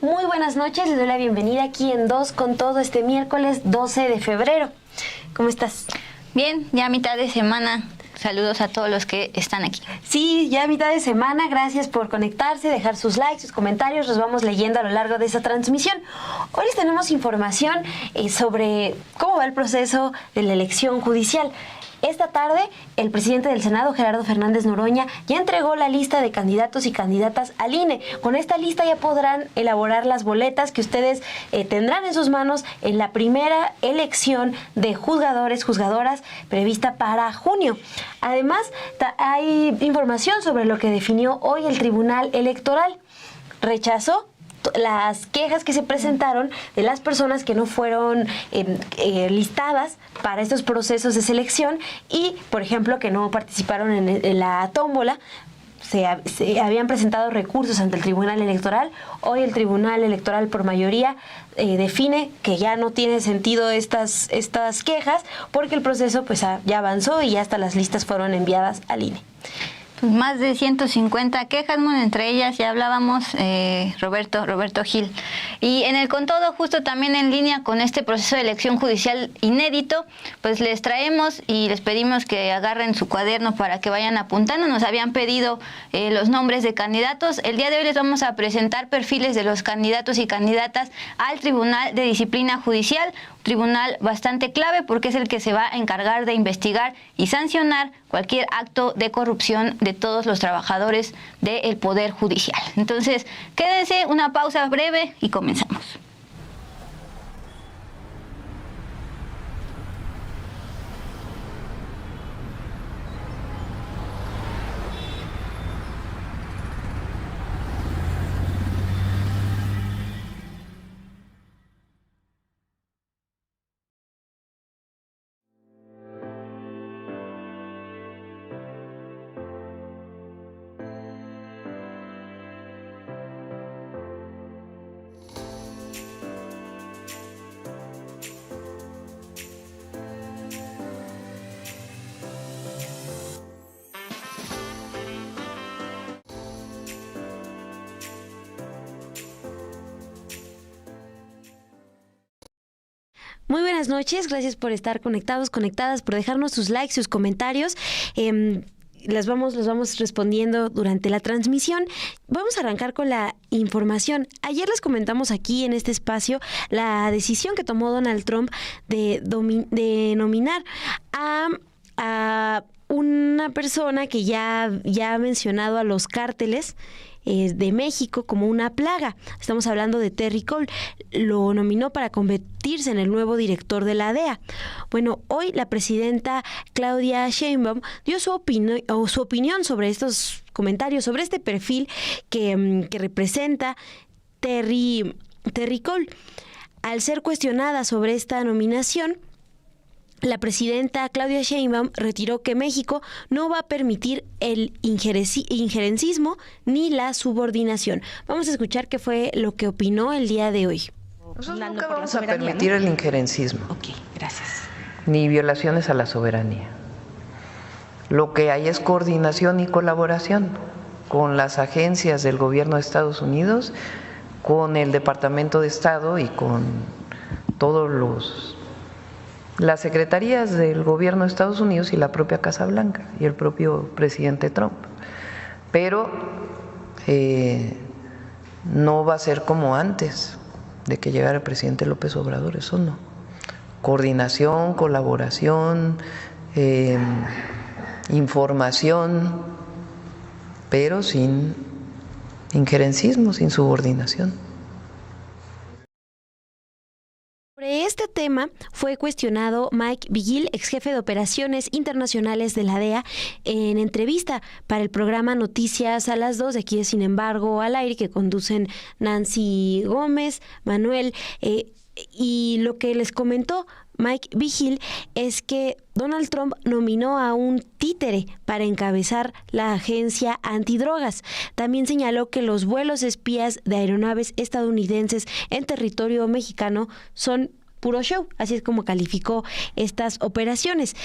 Muy buenas noches, les doy la bienvenida aquí en Dos con Todo este miércoles 12 de febrero. ¿Cómo estás? Bien, ya a mitad de semana. Saludos a todos los que están aquí. Sí, ya a mitad de semana, gracias por conectarse, dejar sus likes, sus comentarios, los vamos leyendo a lo largo de esta transmisión. Hoy les tenemos información sobre cómo va el proceso de la elección judicial. Esta tarde, el presidente del Senado, Gerardo Fernández Noroña, ya entregó la lista de candidatos y candidatas al INE. Con esta lista ya podrán elaborar las boletas que ustedes tendrán en sus manos en la primera elección de juzgadores, juzgadoras, prevista para junio. Además, hay información sobre lo que definió hoy el Tribunal Electoral. Rechazó las quejas que se presentaron de las personas que no fueron listadas para estos procesos de selección y, por ejemplo, que no participaron en la tómbola. Se habían presentado recursos ante el Tribunal Electoral. Hoy el Tribunal Electoral por mayoría define que ya no tiene sentido estas quejas porque el proceso pues ya avanzó y ya hasta las listas fueron enviadas al INE. Pues más de 150 quejas, bueno, entre ellas ya hablábamos Roberto Gil. Y en el Con Todo, justo también en línea con este proceso de elección judicial inédito, pues les traemos y les pedimos que agarren su cuaderno para que vayan apuntando. Nos habían pedido los nombres de candidatos. El día de hoy les vamos a presentar perfiles de los candidatos y candidatas al Tribunal de Disciplina Judicial, tribunal bastante clave porque es el que se va a encargar de investigar y sancionar cualquier acto de corrupción de todos los trabajadores del Poder Judicial. Entonces, quédense, una pausa breve y comenzamos. Muy buenas noches, gracias por estar conectados, conectadas, por dejarnos sus likes, sus comentarios. Los vamos respondiendo durante la transmisión. Vamos a arrancar con la información. Ayer les comentamos aquí en este espacio la decisión que tomó Donald Trump de nominar a una persona que ya ha mencionado a los cárteles de México como una plaga. Estamos hablando de Terry Cole. Lo nominó para convertirse en el nuevo director de la DEA. Bueno, hoy la presidenta Claudia Sheinbaum dio su opinión sobre estos comentarios, sobre este perfil que representa Terry Cole. Al ser cuestionada sobre esta nominación, la presidenta Claudia Sheinbaum retiró que México no va a permitir el injerencismo ni la subordinación. Vamos a escuchar qué fue lo que opinó el día de hoy. Nosotros nunca vamos a permitir el injerencismo. Ok, gracias. Ni violaciones a la soberanía. Lo que hay es coordinación y colaboración con las agencias del gobierno de Estados Unidos, con el Departamento de Estado y con todos las secretarías del gobierno de Estados Unidos y la propia Casa Blanca y el propio presidente Trump. Pero no va a ser como antes de que llegara el presidente López Obrador, eso no. Coordinación, colaboración, información, pero sin injerencismo, sin subordinación. Sobre este tema fue cuestionado Mike Vigil, ex jefe de operaciones internacionales de la DEA, en entrevista para el programa Noticias a las 2 de aquí de Sin embargo al aire, que conducen Nancy Gómez, Manuel, y lo que les comentó Mike Vigil es que Donald Trump nominó a un títere para encabezar la agencia antidrogas. También señaló que los vuelos espías de aeronaves estadounidenses en territorio mexicano son puro show, así es como calificó estas operaciones.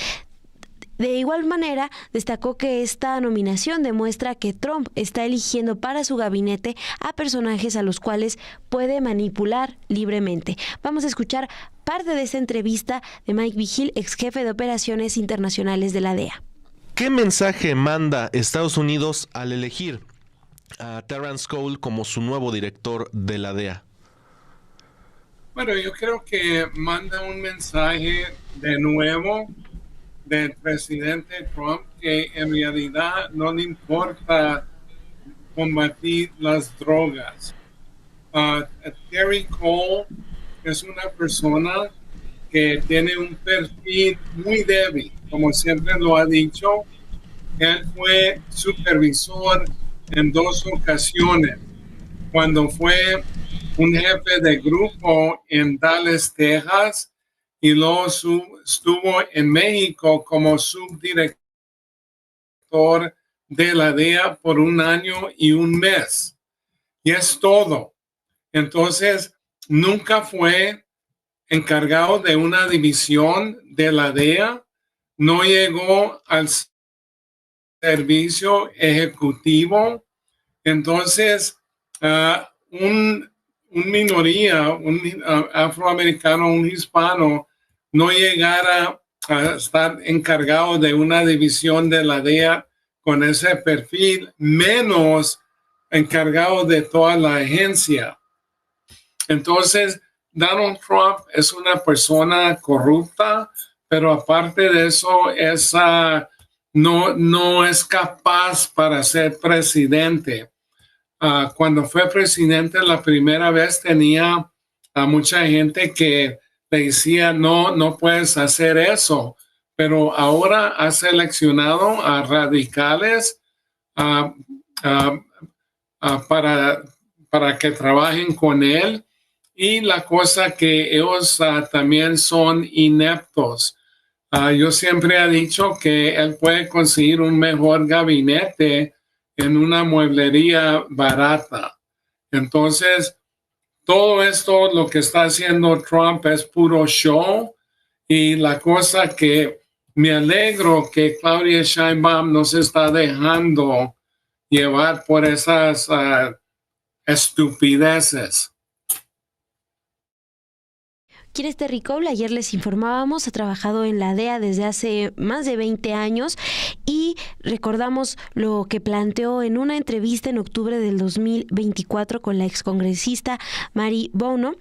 De igual manera, destacó que esta nominación demuestra que Trump está eligiendo para su gabinete a personajes a los cuales puede manipular libremente. Vamos a escuchar parte de esta entrevista de Mike Vigil, ex jefe de operaciones internacionales de la DEA. ¿Qué mensaje manda Estados Unidos al elegir a Terrence Cole como su nuevo director de la DEA? Bueno, yo creo que manda un mensaje de nuevo del presidente Trump que en realidad no le importa combatir las drogas. Terry Cole es una persona que tiene un perfil muy débil, como siempre lo ha dicho. Él fue supervisor en 2 ocasiones, cuando fue un jefe de grupo en Dallas, Texas, y luego estuvo en México como subdirector de la DEA por 1 año y 1 mes. Y es todo. Entonces, nunca fue encargado de una división de la DEA, no llegó al servicio ejecutivo. Entonces, un minoría, un afroamericano, un hispano, no llegara a estar encargado de una división de la DEA con ese perfil, menos encargado de toda la agencia. Entonces, Donald Trump es una persona corrupta, pero aparte de eso, no es capaz para ser presidente. Cuando fue presidente la primera vez tenía a mucha gente que le decía no puedes hacer eso, pero ahora ha seleccionado a radicales para que trabajen con él, y la cosa que ellos también son ineptos. Yo siempre he dicho que él puede conseguir un mejor gabinete en una mueblería barata. Entonces, todo esto, lo que está haciendo Trump es puro show, y la cosa que me alegro que Claudia Sheinbaum no se está dejando llevar por esas estupideces. ¿Quién es Terry Cole? Ayer les informábamos, ha trabajado en la DEA desde hace más de 20 años y recordamos lo que planteó en una entrevista en octubre del 2024 con la excongresista Mary Bono.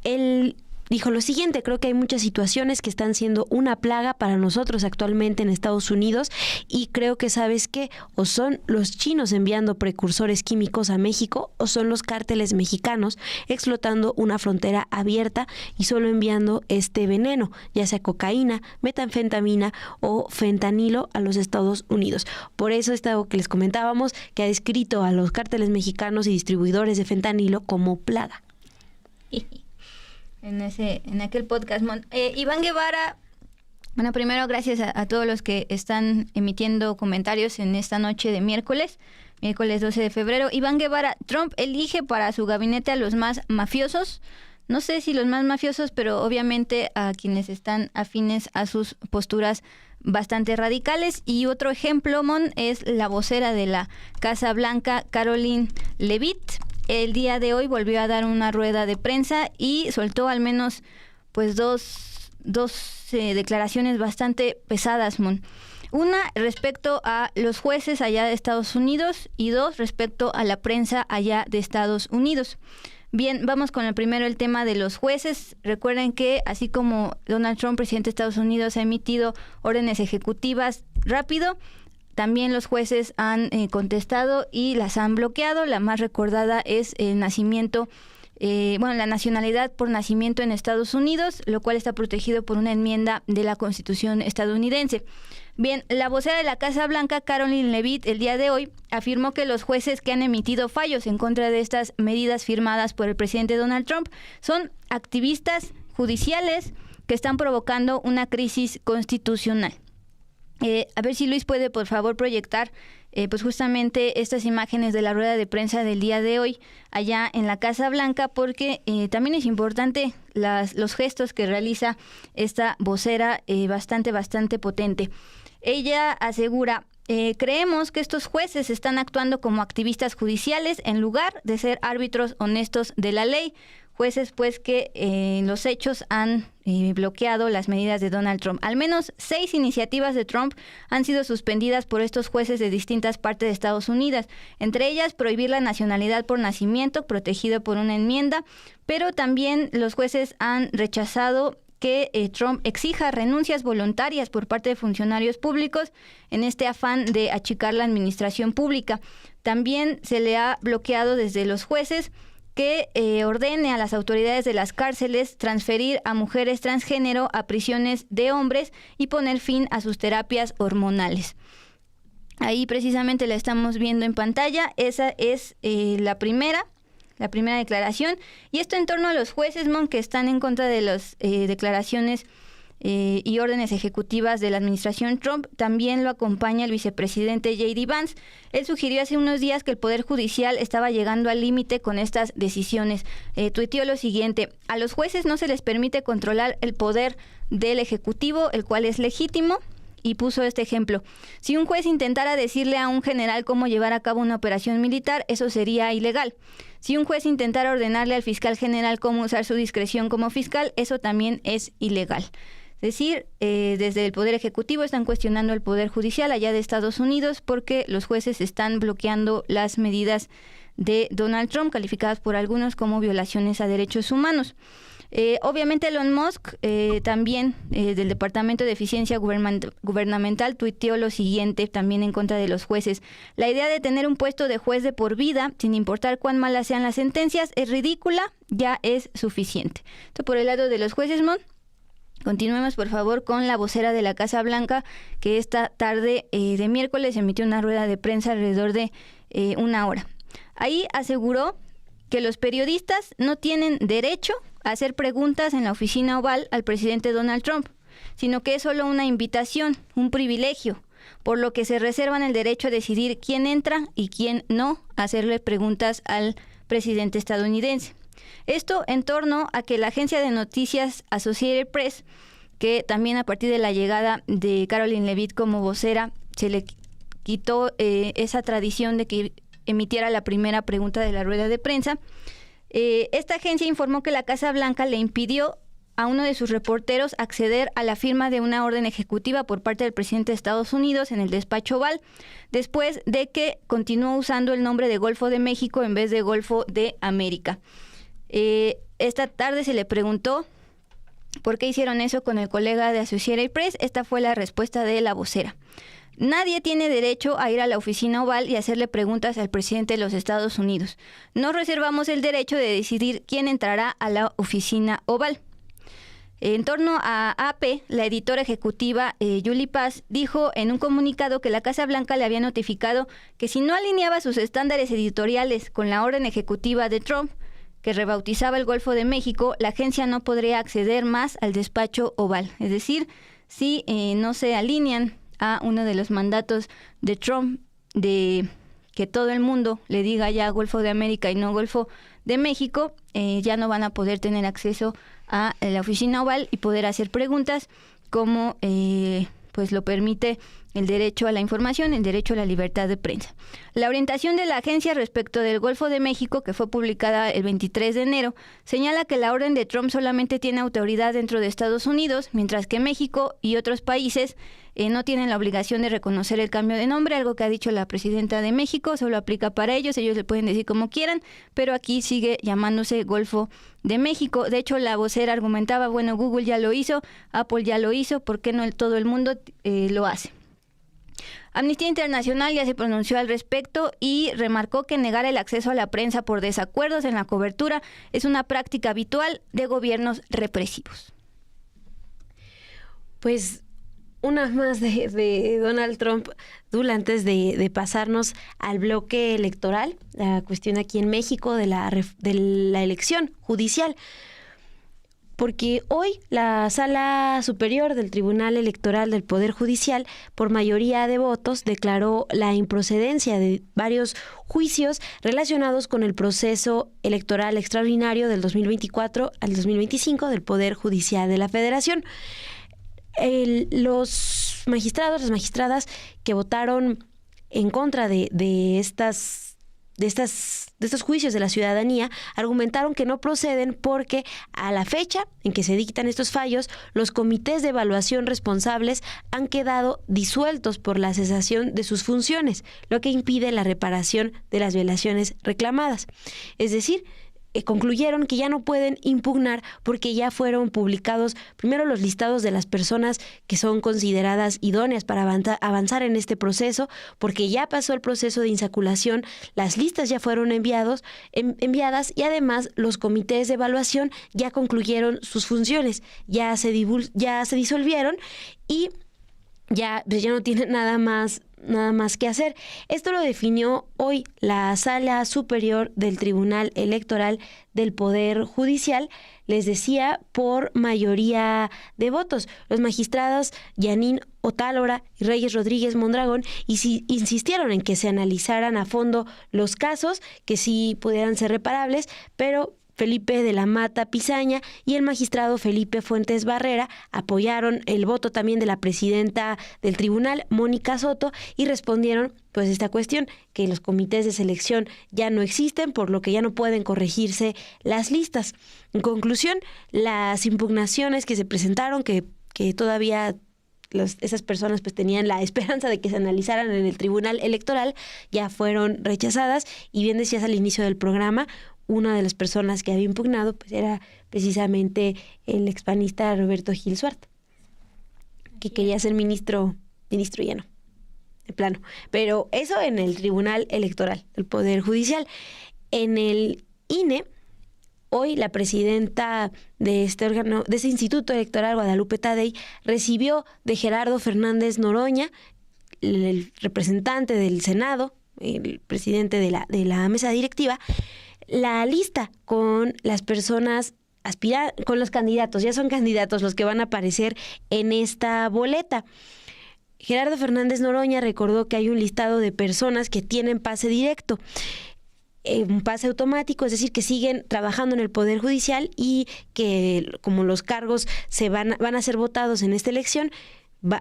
Él dijo lo siguiente: creo que hay muchas situaciones que están siendo una plaga para nosotros actualmente en Estados Unidos, y creo que, ¿sabes qué? O son los chinos enviando precursores químicos a México, o son los cárteles mexicanos explotando una frontera abierta y solo enviando este veneno, ya sea cocaína, metanfetamina o fentanilo, a los Estados Unidos. Por eso que les comentábamos, que ha descrito a los cárteles mexicanos y distribuidores de fentanilo como plaga. En aquel podcast. Iván Guevara, bueno, primero gracias a todos los que están emitiendo comentarios en esta noche de miércoles 12 de febrero. Iván Guevara, Trump elige para su gabinete a los más mafiosos. No sé si los más mafiosos, pero obviamente a quienes están afines a sus posturas bastante radicales. Y otro ejemplo, Mon, es la vocera de la Casa Blanca, Karoline Leavitt. El día de hoy volvió a dar una rueda de prensa y soltó al menos pues dos declaraciones bastante pesadas, Mon. Una respecto a los jueces allá de Estados Unidos y 2 respecto a la prensa allá de Estados Unidos. Bien, vamos con el primero, el tema de los jueces. Recuerden que así como Donald Trump, presidente de Estados Unidos, ha emitido órdenes ejecutivas rápido, también los jueces han contestado y las han bloqueado. La más recordada es el nacimiento, la nacionalidad por nacimiento en Estados Unidos, lo cual está protegido por una enmienda de la Constitución estadounidense. Bien, la vocera de la Casa Blanca, Karoline Leavitt, el día de hoy afirmó que los jueces que han emitido fallos en contra de estas medidas firmadas por el presidente Donald Trump son activistas judiciales que están provocando una crisis constitucional. A ver si Luis puede, por favor, proyectar pues justamente estas imágenes de la rueda de prensa del día de hoy allá en la Casa Blanca, porque también es importante los gestos que realiza esta vocera bastante potente. Ella asegura: creemos que estos jueces están actuando como activistas judiciales en lugar de ser árbitros honestos de la ley. Jueces, pues, que en los hechos han bloqueado las medidas de Donald Trump. Al menos 6 iniciativas de Trump han sido suspendidas por estos jueces de distintas partes de Estados Unidos. Entre ellas, prohibir la nacionalidad por nacimiento, protegido por una enmienda, pero también los jueces han rechazado que Trump exija renuncias voluntarias por parte de funcionarios públicos en este afán de achicar la administración pública. También se le ha bloqueado desde los jueces que ordene a las autoridades de las cárceles transferir a mujeres transgénero a prisiones de hombres y poner fin a sus terapias hormonales. Ahí precisamente la estamos viendo en pantalla. Esa es la primera declaración. Y esto en torno a los jueces, que están en contra de las declaraciones y órdenes ejecutivas de la administración Trump. También lo acompaña el vicepresidente J.D. Vance. Él sugirió hace unos días que el Poder Judicial estaba llegando al límite con estas decisiones. Tuiteó lo siguiente: a los jueces no se les permite controlar el poder del Ejecutivo, el cual es legítimo. Y puso este ejemplo: si un juez intentara decirle a un general cómo llevar a cabo una operación militar, eso sería ilegal. Si un juez intentara ordenarle al fiscal general cómo usar su discreción como fiscal, eso también es ilegal. Es decir, desde el Poder Ejecutivo están cuestionando el Poder Judicial allá de Estados Unidos porque los jueces están bloqueando las medidas de Donald Trump, calificadas por algunos como violaciones a derechos humanos. Obviamente Elon Musk, también del Departamento de Eficiencia Gubernamental, tuiteó lo siguiente también en contra de los jueces: la idea de tener un puesto de juez de por vida, sin importar cuán malas sean las sentencias, es ridícula, ya es suficiente. Esto por el lado de los jueces, Continuemos, por favor, con la vocera de la Casa Blanca, que esta tarde de miércoles emitió una rueda de prensa alrededor de 1 hora. Ahí aseguró que los periodistas no tienen derecho a hacer preguntas en la oficina oval al presidente Donald Trump, sino que es solo una invitación, un privilegio, por lo que se reservan el derecho a decidir quién entra y quién no a hacerle preguntas al presidente estadounidense. Esto en torno a que la agencia de noticias Associated Press, que también a partir de la llegada de Caroline Leavitt como vocera, se le quitó esa tradición de que emitiera la primera pregunta de la rueda de prensa. Esta agencia informó que la Casa Blanca le impidió a uno de sus reporteros acceder a la firma de una orden ejecutiva por parte del presidente de Estados Unidos en el despacho oval, después de que continuó usando el nombre de Golfo de México en vez de Golfo de América. Esta tarde se le preguntó por qué hicieron eso con el colega de Associated Press. Esta fue la respuesta de la vocera: nadie tiene derecho a ir a la oficina oval y hacerle preguntas al presidente de los Estados Unidos. No reservamos el derecho de decidir quién entrará a la oficina oval. En torno a AP, la editora ejecutiva Julie Paz dijo en un comunicado que la Casa Blanca le había notificado que si no alineaba sus estándares editoriales con la orden ejecutiva de Trump, que rebautizaba el Golfo de México, la agencia no podría acceder más al despacho oval. Es decir, si no se alinean a uno de los mandatos de Trump de que todo el mundo le diga ya Golfo de América y no Golfo de México, ya no van a poder tener acceso a la oficina oval y poder hacer preguntas como pues lo permite el derecho a la información, el derecho a la libertad de prensa. La orientación de la agencia respecto del Golfo de México, que fue publicada el 23 de enero, señala que la orden de Trump solamente tiene autoridad dentro de Estados Unidos, mientras que México y otros países no tienen la obligación de reconocer el cambio de nombre, algo que ha dicho la presidenta de México. Solo aplica para ellos le pueden decir como quieran, pero aquí sigue llamándose Golfo de México. De hecho, la vocera argumentaba, bueno, Google ya lo hizo, Apple ya lo hizo, ¿por qué no todo el mundo lo hace? Amnistía Internacional ya se pronunció al respecto y remarcó que negar el acceso a la prensa por desacuerdos en la cobertura es una práctica habitual de gobiernos represivos. Pues una más de Donald Trump, Dul, antes de pasarnos al bloque electoral, la cuestión aquí en México de la elección judicial. Porque hoy la Sala Superior del Tribunal Electoral del Poder Judicial, por mayoría de votos, declaró la improcedencia de varios juicios relacionados con el proceso electoral extraordinario del 2024 al 2025 del Poder Judicial de la Federación. Los magistrados, las magistradas que votaron en contra de estos juicios de la ciudadanía argumentaron que no proceden porque a la fecha en que se dictan estos fallos, los comités de evaluación responsables han quedado disueltos por la cesación de sus funciones, lo que impide la reparación de las violaciones reclamadas. Es decir, concluyeron que ya no pueden impugnar porque ya fueron publicados primero los listados de las personas que son consideradas idóneas para avanzar en este proceso, porque ya pasó el proceso de insaculación, las listas ya fueron enviadas y además los comités de evaluación ya concluyeron sus funciones, ya se disolvieron y ya no tienen nada más que hacer. Esto lo definió hoy la Sala Superior del Tribunal Electoral del Poder Judicial, les decía, por mayoría de votos. Los magistrados Yanín Otálora y Reyes Rodríguez Mondragón insistieron en que se analizaran a fondo los casos, que sí pudieran ser reparables, pero Felipe de la Mata Pizaña y el magistrado Felipe Fuentes Barrera apoyaron el voto también de la presidenta del tribunal, Mónica Soto, y respondieron pues esta cuestión, que los comités de selección ya no existen, por lo que ya no pueden corregirse las listas. En conclusión, las impugnaciones que se presentaron, que todavía esas personas pues tenían la esperanza de que se analizaran en el Tribunal Electoral, ya fueron rechazadas, y bien decías al inicio del programa, una de las personas que había impugnado pues era precisamente el expanista Roberto Gil Suart, que quería ser ministro lleno, de plano. Pero eso en el Tribunal Electoral del Poder Judicial. En el INE, hoy la presidenta de este órgano, de ese Instituto Electoral, Guadalupe Tadei, recibió de Gerardo Fernández Noroña, el representante del Senado, el presidente de la mesa directiva, la lista con las personas con los candidatos. Ya son candidatos los que van a aparecer en esta boleta. Gerardo Fernández Noroña recordó que hay un listado de personas que tienen pase directo, un pase automático, es decir, que siguen trabajando en el Poder Judicial y que como los cargos van a ser votados en esta elección,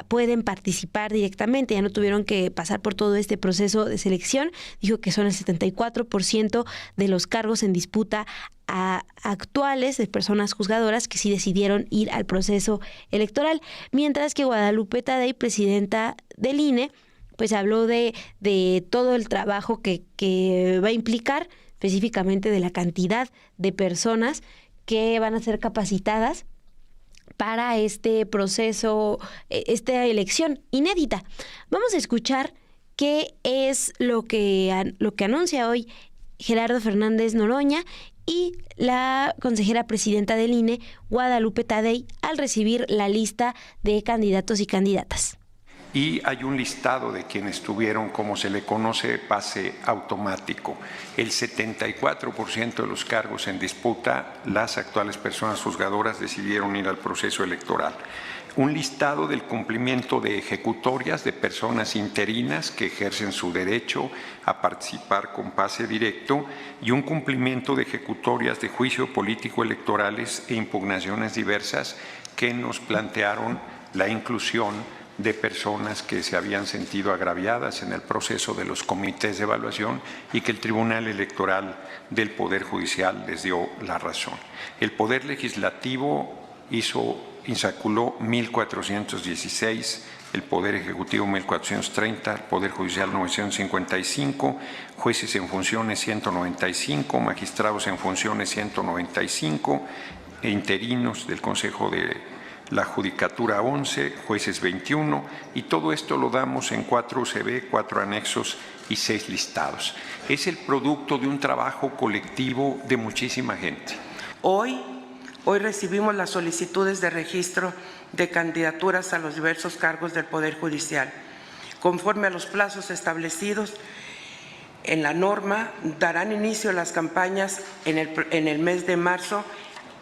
pueden participar directamente, ya no tuvieron que pasar por todo este proceso de selección. Dijo que son el 74% de los cargos en disputa actuales de personas juzgadoras que sí decidieron ir al proceso electoral, mientras que Guadalupe Tadei, presidenta del INE, pues habló de todo el trabajo que va a implicar, específicamente de la cantidad de personas que van a ser capacitadas para este proceso, esta elección inédita. Vamos a escuchar qué es lo que anuncia hoy Gerardo Fernández Noroña y la consejera presidenta del INE, Guadalupe Tadei, al recibir la lista de candidatos y candidatas. Y hay un listado de quienes tuvieron, como se le conoce, pase automático. El 74% de los cargos en disputa, las actuales personas juzgadoras decidieron ir al proceso electoral. Un listado del cumplimiento de ejecutorias de personas interinas que ejercen su derecho a participar con pase directo y un cumplimiento de ejecutorias de juicio político electorales e impugnaciones diversas que nos plantearon la inclusión de personas que se habían sentido agraviadas en el proceso de los comités de evaluación y que el Tribunal Electoral del Poder Judicial les dio la razón. El Poder Legislativo insaculó 1,416, el Poder Ejecutivo 1,430, el Poder Judicial 955, jueces en funciones 195, magistrados en funciones 195, e interinos del Consejo de la Judicatura 11, jueces 21, y todo esto lo damos en 4 UCB, 4 anexos y 6 listados. Es el producto de un trabajo colectivo de muchísima gente. Hoy recibimos las solicitudes de registro de candidaturas a los diversos cargos del Poder Judicial. Conforme a los plazos establecidos en la norma, darán inicio las campañas en el mes de marzo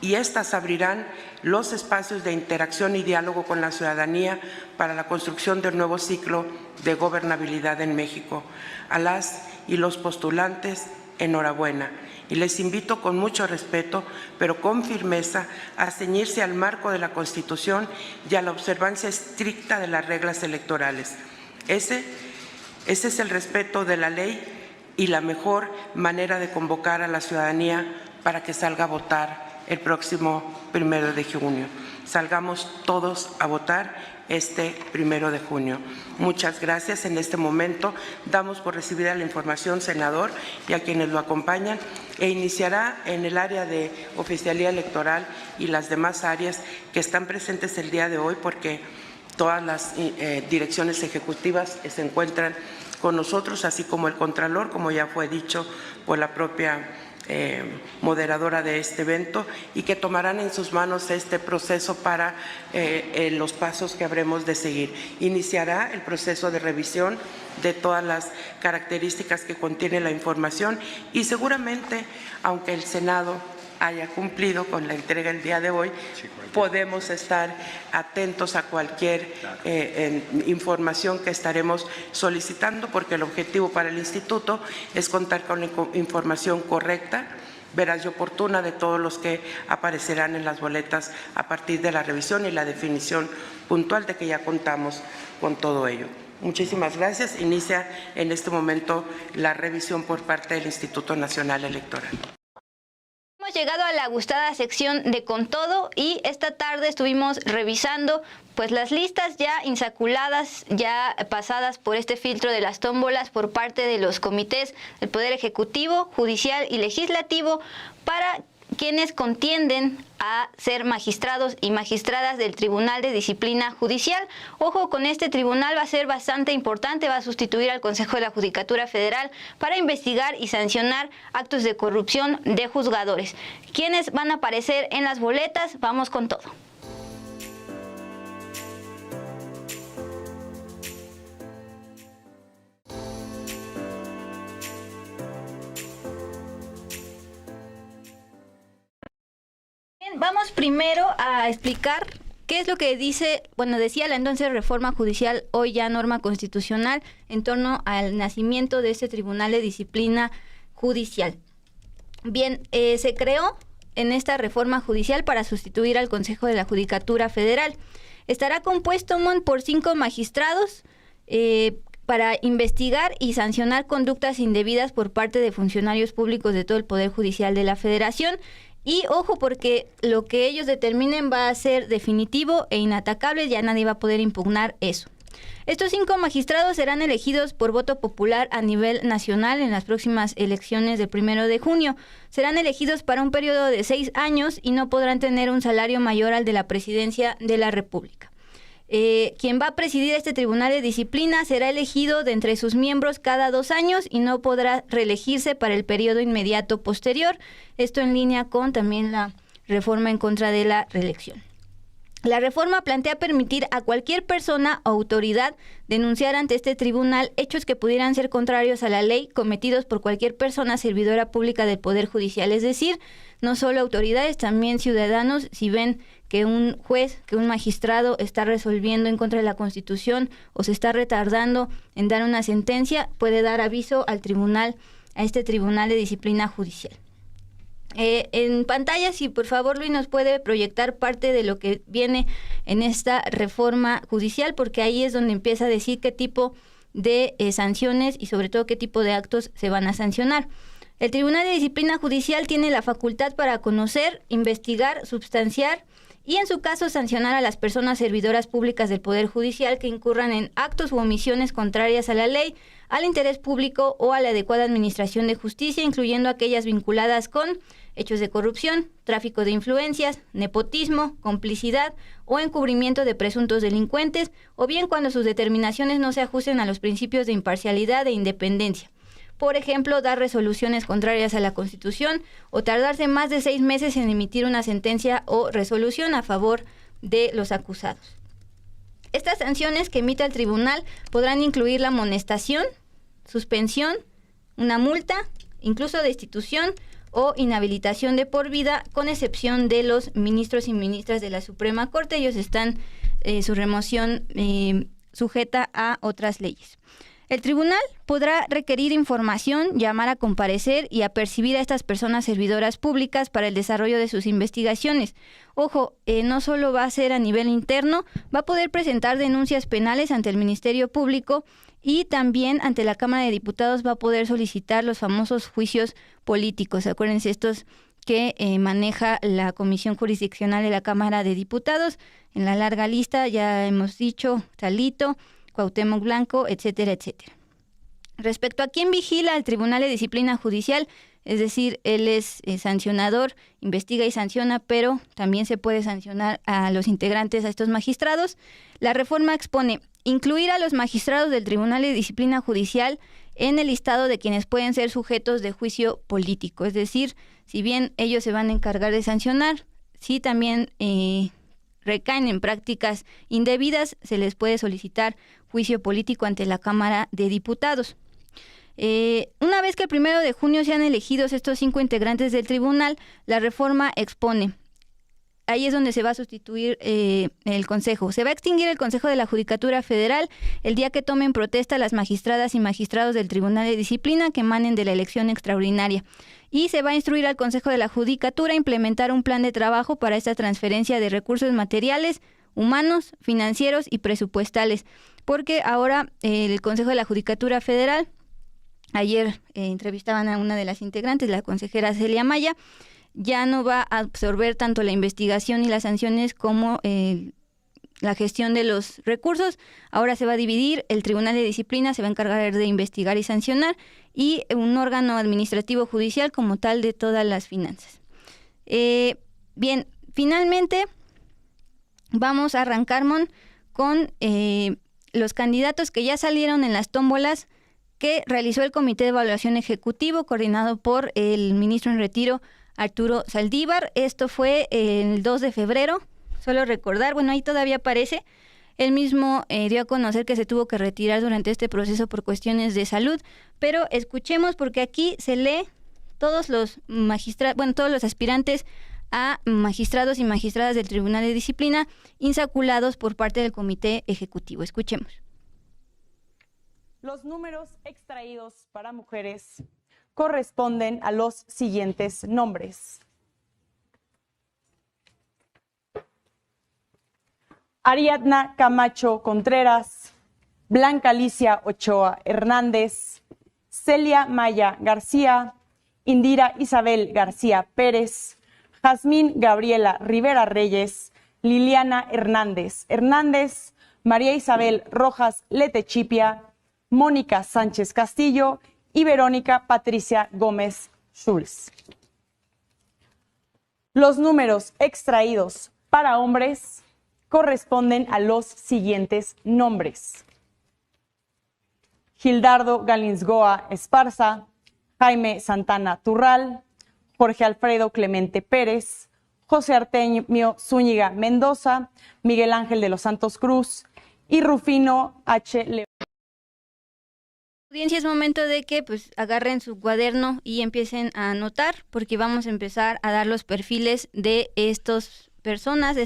y estas abrirán los espacios de interacción y diálogo con la ciudadanía para la construcción del nuevo ciclo de gobernabilidad en México. A las y los postulantes, enhorabuena. y les invito con mucho respeto, pero con firmeza, a ceñirse al marco de la Constitución y a la observancia estricta de las reglas electorales. Ese es el respeto de la ley y la mejor manera de convocar a la ciudadanía para que salga a votar el próximo 1 de junio. Salgamos todos a votar este 1 de junio. Muchas gracias. En este momento damos por recibida la información, senador, y a quienes lo acompañan, e iniciará en el área de oficialía electoral y las demás áreas que están presentes el día de hoy, porque todas las direcciones ejecutivas se encuentran con nosotros, así como el Contralor, como ya fue dicho por la propia moderadora de este evento, y que tomarán en sus manos este proceso para los pasos que habremos de seguir. Iniciará el proceso de revisión de todas las características que contiene la información y seguramente, aunque el Senado haya cumplido con la entrega el día de hoy, podemos estar atentos a cualquier información que estaremos solicitando, porque el objetivo para el Instituto es contar con la información correcta, veraz y oportuna de todos los que aparecerán en las boletas a partir de la revisión y la definición puntual de que ya contamos con todo ello. Muchísimas gracias. Inicia en este momento la revisión por parte del Instituto Nacional Electoral. Hemos llegado a la gustada sección de Con Todo y esta tarde estuvimos revisando pues las listas ya insaculadas, ya pasadas por este filtro de las tómbolas por parte de los comités del Poder Ejecutivo, Judicial y Legislativo para quienes contienden a ser magistrados y magistradas del Tribunal de Disciplina Judicial. Ojo, con este tribunal va a ser bastante importante, va a sustituir al Consejo de la Judicatura Federal para investigar y sancionar actos de corrupción de juzgadores. ¿Quiénes van a aparecer en las boletas? Vamos con todo. Vamos primero a explicar qué es lo que decía la entonces reforma judicial, hoy ya norma constitucional, en torno al nacimiento de este Tribunal de Disciplina Judicial. Bien, se creó en esta reforma judicial para sustituir al Consejo de la Judicatura Federal. Estará compuesto por 5 magistrados para investigar y sancionar conductas indebidas por parte de funcionarios públicos de todo el Poder Judicial de la Federación. Y ojo, porque lo que ellos determinen va a ser definitivo e inatacable, ya nadie va a poder impugnar eso. Estos 5 magistrados serán elegidos por voto popular a nivel nacional en las próximas elecciones del 1 de junio. Serán elegidos para un periodo de 6 años y no podrán tener un salario mayor al de la Presidencia de la República. Quien va a presidir este Tribunal de Disciplina será elegido de entre sus miembros cada 2 años y no podrá reelegirse para el periodo inmediato posterior. Esto en línea con también la reforma en contra de la reelección. La reforma plantea permitir a cualquier persona o autoridad denunciar ante este tribunal hechos que pudieran ser contrarios a la ley cometidos por cualquier persona servidora pública del Poder Judicial, es decir, no solo autoridades, también ciudadanos, si ven que un juez, que un magistrado está resolviendo en contra de la Constitución o se está retardando en dar una sentencia, puede dar aviso al tribunal, a este Tribunal de Disciplina Judicial. En pantalla, si por favor Luis nos puede proyectar parte de lo que viene en esta reforma judicial, porque ahí es donde empieza a decir qué tipo de sanciones y sobre todo qué tipo de actos se van a sancionar. El Tribunal de Disciplina Judicial tiene la facultad para conocer, investigar, substanciar y en su caso sancionar a las personas servidoras públicas del Poder Judicial que incurran en actos u omisiones contrarias a la ley, al interés público o a la adecuada administración de justicia, incluyendo aquellas vinculadas con hechos de corrupción, tráfico de influencias, nepotismo, complicidad o encubrimiento de presuntos delincuentes, o bien cuando sus determinaciones no se ajusten a los principios de imparcialidad e independencia. Por ejemplo, dar resoluciones contrarias a la Constitución o tardarse más de 6 meses en emitir una sentencia o resolución a favor de los acusados. Estas sanciones que emita el tribunal podrán incluir la amonestación, suspensión, una multa, incluso destitución o inhabilitación de por vida, con excepción de los ministros y ministras de la Suprema Corte. Ellos están, su remoción sujeta a otras leyes. El tribunal podrá requerir información, llamar a comparecer y apercibir a estas personas servidoras públicas para el desarrollo de sus investigaciones. Ojo, no solo va a ser a nivel interno, va a poder presentar denuncias penales ante el Ministerio Público y también ante la Cámara de Diputados va a poder solicitar los famosos juicios políticos. Acuérdense, estos que maneja la Comisión Jurisdiccional de la Cámara de Diputados. En la larga lista ya hemos dicho Alito, Cuauhtémoc Blanco, etcétera, etcétera. Respecto a quién vigila el Tribunal de Disciplina Judicial, es decir, él es sancionador, investiga y sanciona, pero también se puede sancionar a los integrantes, a estos magistrados. La reforma expone incluir a los magistrados del Tribunal de Disciplina Judicial en el listado de quienes pueden ser sujetos de juicio político. Es decir, si bien ellos se van a encargar de sancionar, sí también recaen en prácticas indebidas, se les puede solicitar juicio político ante la Cámara de Diputados. Una vez que el 1 de junio sean elegidos estos 5 integrantes del tribunal, la reforma expone, ahí es donde se va a sustituir el Consejo. Se va a extinguir el Consejo de la Judicatura Federal el día que tomen protesta las magistradas y magistrados del Tribunal de Disciplina que emanen de la elección extraordinaria. Y se va a instruir al Consejo de la Judicatura a implementar un plan de trabajo para esta transferencia de recursos materiales, humanos, financieros y presupuestales. Porque ahora el Consejo de la Judicatura Federal, ayer entrevistaban a una de las integrantes, la consejera Celia Maya, ya no va a absorber tanto la investigación y las sanciones como la gestión de los recursos. Ahora se va a dividir, el Tribunal de Disciplina se va a encargar de investigar y sancionar y un órgano administrativo judicial como tal de todas las finanzas. Bien, finalmente vamos a arrancar, Mon, con los candidatos que ya salieron en las tómbolas que realizó el Comité de Evaluación Ejecutivo coordinado por el ministro en retiro Arturo Saldívar. Esto fue el 2 de febrero. Solo recordar, bueno, ahí todavía aparece. Él mismo dio a conocer que se tuvo que retirar durante este proceso por cuestiones de salud, pero escuchemos porque aquí se lee todos los todos los aspirantes a magistrados y magistradas del Tribunal de Disciplina insaculados por parte del Comité Ejecutivo. Escuchemos. Los números extraídos para mujeres corresponden a los siguientes nombres: Ariadna Camacho Contreras, Blanca Alicia Ochoa Hernández, Celia Maya García, Indira Isabel García Pérez, Jazmín Gabriela Rivera Reyes, Liliana Hernández, María Isabel Rojas Letechipia, Mónica Sánchez Castillo y Verónica Patricia Gómez Schulz. Los números extraídos para hombres corresponden a los siguientes nombres: Gildardo Galinsgoa Esparza, Jaime Santana Turral, Jorge Alfredo Clemente Pérez, José Artemio Zúñiga Mendoza, Miguel Ángel de los Santos Cruz y Rufino H. León. Audiencia, es momento de que agarren su cuaderno y empiecen a anotar, porque vamos a empezar a dar los perfiles de estas personas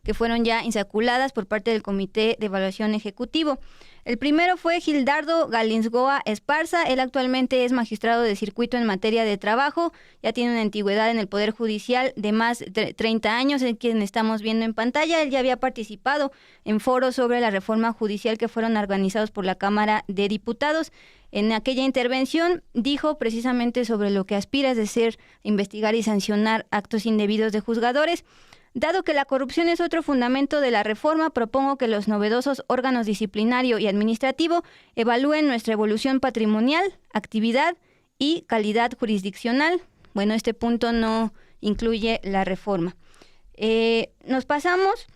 que fueron ya insaculadas por parte del Comité de Evaluación Ejecutivo. El primero fue Gildardo Galinsgoa Esparza. Él actualmente es magistrado de circuito en materia de trabajo, ya tiene una antigüedad en el Poder Judicial de más de 30 años, en quien estamos viendo en pantalla. Él ya había participado en foros sobre la reforma judicial que fueron organizados por la Cámara de Diputados. En aquella intervención dijo precisamente sobre lo que aspira, es decir, investigar y sancionar actos indebidos de juzgadores. Dado que la corrupción es otro fundamento de la reforma, propongo que los novedosos órganos disciplinario y administrativo evalúen nuestra evolución patrimonial, actividad y calidad jurisdiccional. Bueno, este punto no incluye la reforma. Nos pasamos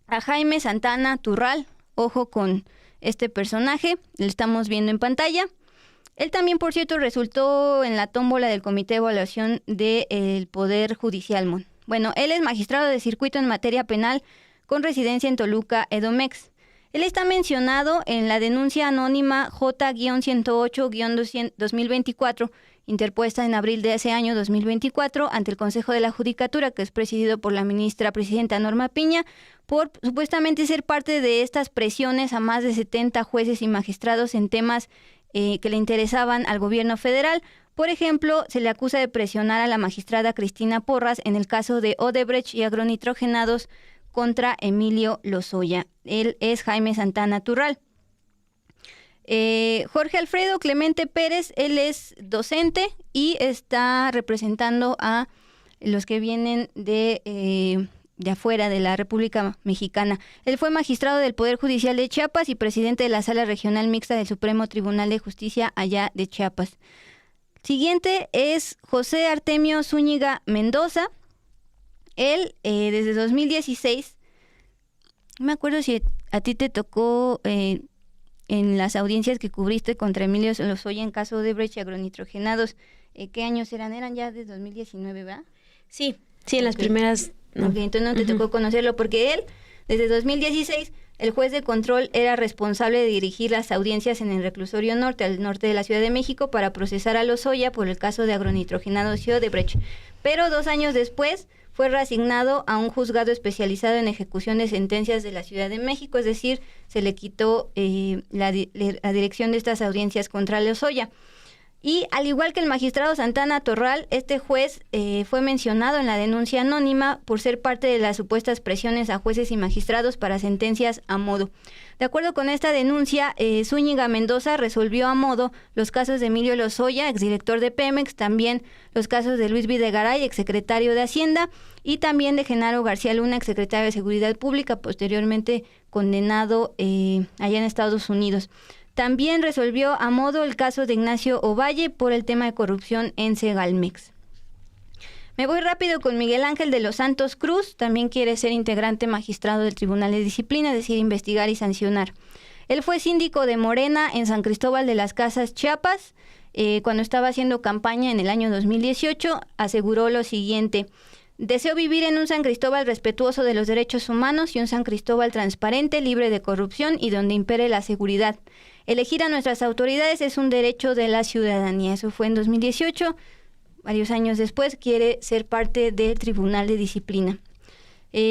a Jaime Santana Turral. Ojo con este personaje, lo estamos viendo en pantalla. Él también, por cierto, resultó en la tómbola del Comité de Evaluación del Poder Judicial, Bueno, él es magistrado de circuito en materia penal con residencia en Toluca, Edomex. Él está mencionado en la denuncia anónima J-108-2024 interpuesta en abril de ese año 2024 ante el Consejo de la Judicatura, que es presidido por la presidenta Norma Piña, por supuestamente ser parte de estas presiones a más de 70 jueces y magistrados en temas que le interesaban al gobierno federal. Por ejemplo, se le acusa de presionar a la magistrada Cristina Porras en el caso de Odebrecht y agronitrogenados contra Emilio Lozoya. Él es Jaime Santana Turral. Jorge Alfredo Clemente Pérez, él es docente y está representando a los que vienen de afuera de la República Mexicana. Él fue magistrado del Poder Judicial de Chiapas y presidente de la Sala Regional Mixta del Supremo Tribunal de Justicia allá de Chiapas. Siguiente es José Artemio Zúñiga Mendoza. Él, desde 2016, no me acuerdo si a ti te tocó en las audiencias que cubriste contra Emilio Lozoya en caso de Odebrecht y agronitrogenados, ¿qué años eran? Eran ya de 2019, ¿verdad? Sí, en las primeras. No. Ok, entonces no te tocó conocerlo porque él, desde 2016, el juez de control era responsable de dirigir las audiencias en el reclusorio norte, al norte de la Ciudad de México, para procesar a Lozoya por el caso de agronitrogenados y Odebrecht. Pero 2 años después fue reasignado a un juzgado especializado en ejecución de sentencias de la Ciudad de México, es decir, se le quitó la dirección de estas audiencias contra Lozoya. Y al igual que el magistrado Santana Turral, este juez fue mencionado en la denuncia anónima por ser parte de las supuestas presiones a jueces y magistrados para sentencias a modo. De acuerdo con esta denuncia, Zúñiga Mendoza resolvió a modo los casos de Emilio Lozoya, exdirector de Pemex, también los casos de Luis Videgaray, exsecretario de Hacienda, y también de Genaro García Luna, exsecretario de Seguridad Pública, posteriormente condenado allá en Estados Unidos. También resolvió a modo el caso de Ignacio Ovalle por el tema de corrupción en Segalmex. Me voy rápido con Miguel Ángel de los Santos Cruz, también quiere ser integrante magistrado del Tribunal de Disciplina, es decir, investigar y sancionar. Él fue síndico de Morena en San Cristóbal de las Casas, Chiapas. Cuando estaba haciendo campaña en el año 2018, aseguró lo siguiente: deseo vivir en un San Cristóbal respetuoso de los derechos humanos y un San Cristóbal transparente, libre de corrupción y donde impere la seguridad. Elegir a nuestras autoridades es un derecho de la ciudadanía. Eso fue en 2018. Varios años después quiere ser parte del Tribunal de Disciplina.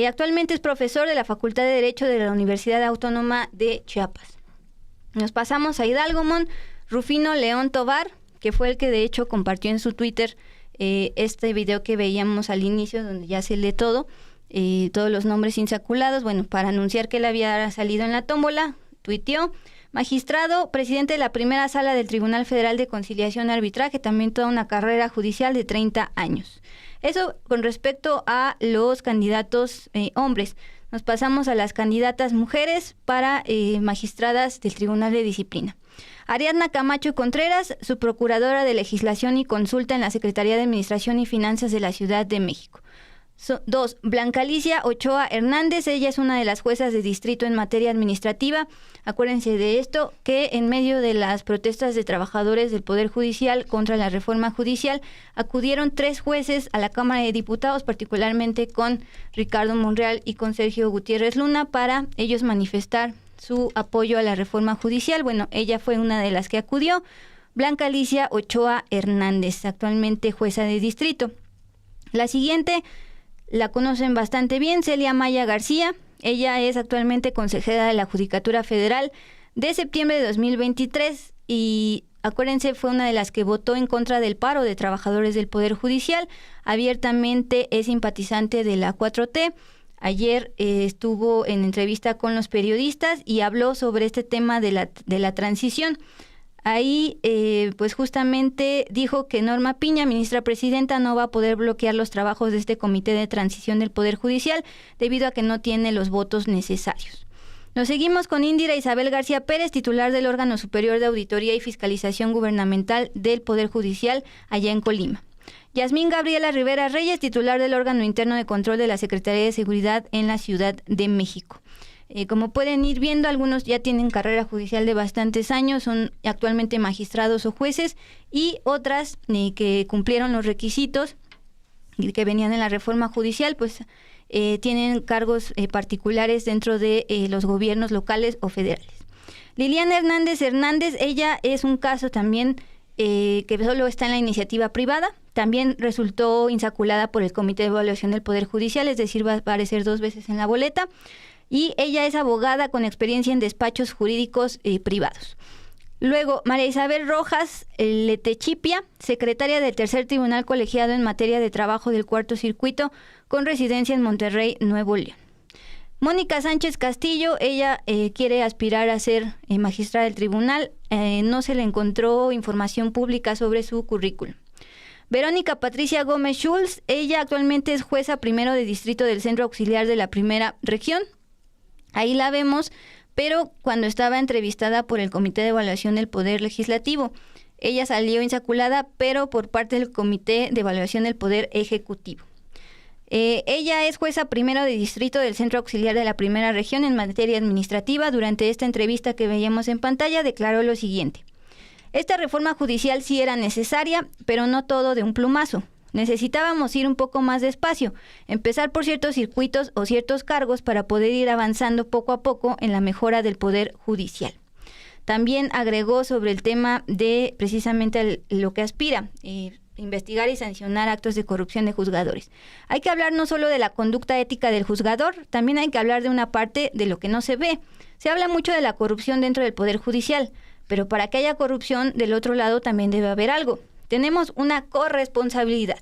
Actualmente es profesor de la Facultad de Derecho de la Universidad Autónoma de Chiapas. Nos pasamos a Hidalgo, Rufino León Tovar, que fue el que de hecho compartió en su Twitter este video que veíamos al inicio, donde ya se lee todo, todos los nombres insaculados. Bueno, para anunciar que él había salido en la tómbola, tuiteó: magistrado, presidente de la primera sala del Tribunal Federal de Conciliación y Arbitraje, también toda una carrera judicial de 30 años. Eso con respecto a los candidatos hombres. Nos pasamos a las candidatas mujeres para magistradas del Tribunal de Disciplina. Ariadna Camacho Contreras, su procuradora de Legislación y Consulta en la Secretaría de Administración y Finanzas de la Ciudad de México. 2. Blanca Alicia Ochoa Hernández, ella es una de las juezas de distrito en materia administrativa. Acuérdense de esto, que en medio de las protestas de trabajadores del Poder Judicial contra la reforma judicial, acudieron 3 jueces a la Cámara de Diputados, particularmente con Ricardo Monreal y con Sergio Gutiérrez Luna, para ellos manifestar su apoyo a la reforma judicial. Bueno, ella fue una de las que acudió. Blanca Alicia Ochoa Hernández, actualmente jueza de distrito. La siguiente la conocen bastante bien, Celia Maya García. Ella es actualmente consejera de la Judicatura Federal de septiembre de 2023 y acuérdense, fue una de las que votó en contra del paro de trabajadores del Poder Judicial. Abiertamente es simpatizante de la 4T. Ayer estuvo en entrevista con los periodistas y habló sobre este tema de la transición. Ahí, pues justamente dijo que Norma Piña, ministra presidenta, no va a poder bloquear los trabajos de este comité de transición del Poder Judicial debido a que no tiene los votos necesarios. Nos seguimos con Indira Isabel García Pérez, titular del órgano superior de auditoría y fiscalización gubernamental del Poder Judicial allá en Colima. Yasmín Gabriela Rivera Reyes, titular del órgano interno de control de la Secretaría de Seguridad en la Ciudad de México. Como pueden ir viendo, algunos ya tienen carrera judicial de bastantes años, son actualmente magistrados o jueces, y otras que cumplieron los requisitos que venían en la reforma judicial, pues tienen cargos particulares dentro de los gobiernos locales o federales. Liliana Hernández, ella es un caso también que solo está en la iniciativa privada. También resultó insaculada por el Comité de Evaluación del Poder Judicial, es decir, va a aparecer 2 veces en la boleta. Y ella es abogada con experiencia en despachos jurídicos privados. Luego, María Isabel Rojas Letechipia, secretaria del Tercer Tribunal Colegiado en materia de trabajo del Cuarto Circuito, con residencia en Monterrey, Nuevo León. Mónica Sánchez Castillo, ella quiere aspirar a ser magistrada del tribunal, no se le encontró información pública sobre su currículum. Verónica Patricia Gómez Schulz, ella actualmente es jueza primero de distrito del Centro Auxiliar de la Primera Región. Ahí la vemos, pero cuando estaba entrevistada por el Comité de Evaluación del Poder Legislativo. Ella salió insaculada, pero por parte del Comité de Evaluación del Poder Ejecutivo. Ella es jueza primero de distrito del Centro Auxiliar de la Primera Región en materia administrativa. Durante esta entrevista que veíamos en pantalla, declaró lo siguiente: esta reforma judicial sí era necesaria, pero no todo de un plumazo. Necesitábamos ir un poco más despacio, empezar por ciertos circuitos o ciertos cargos para poder ir avanzando poco a poco en la mejora del Poder Judicial. También agregó sobre el tema de precisamente lo que aspira, investigar y sancionar actos de corrupción de juzgadores. Hay que hablar no solo de la conducta ética del juzgador, también hay que hablar de una parte de lo que no se ve. Se habla mucho de la corrupción dentro del Poder Judicial, pero para que haya corrupción del otro lado también debe haber algo. Tenemos una corresponsabilidad.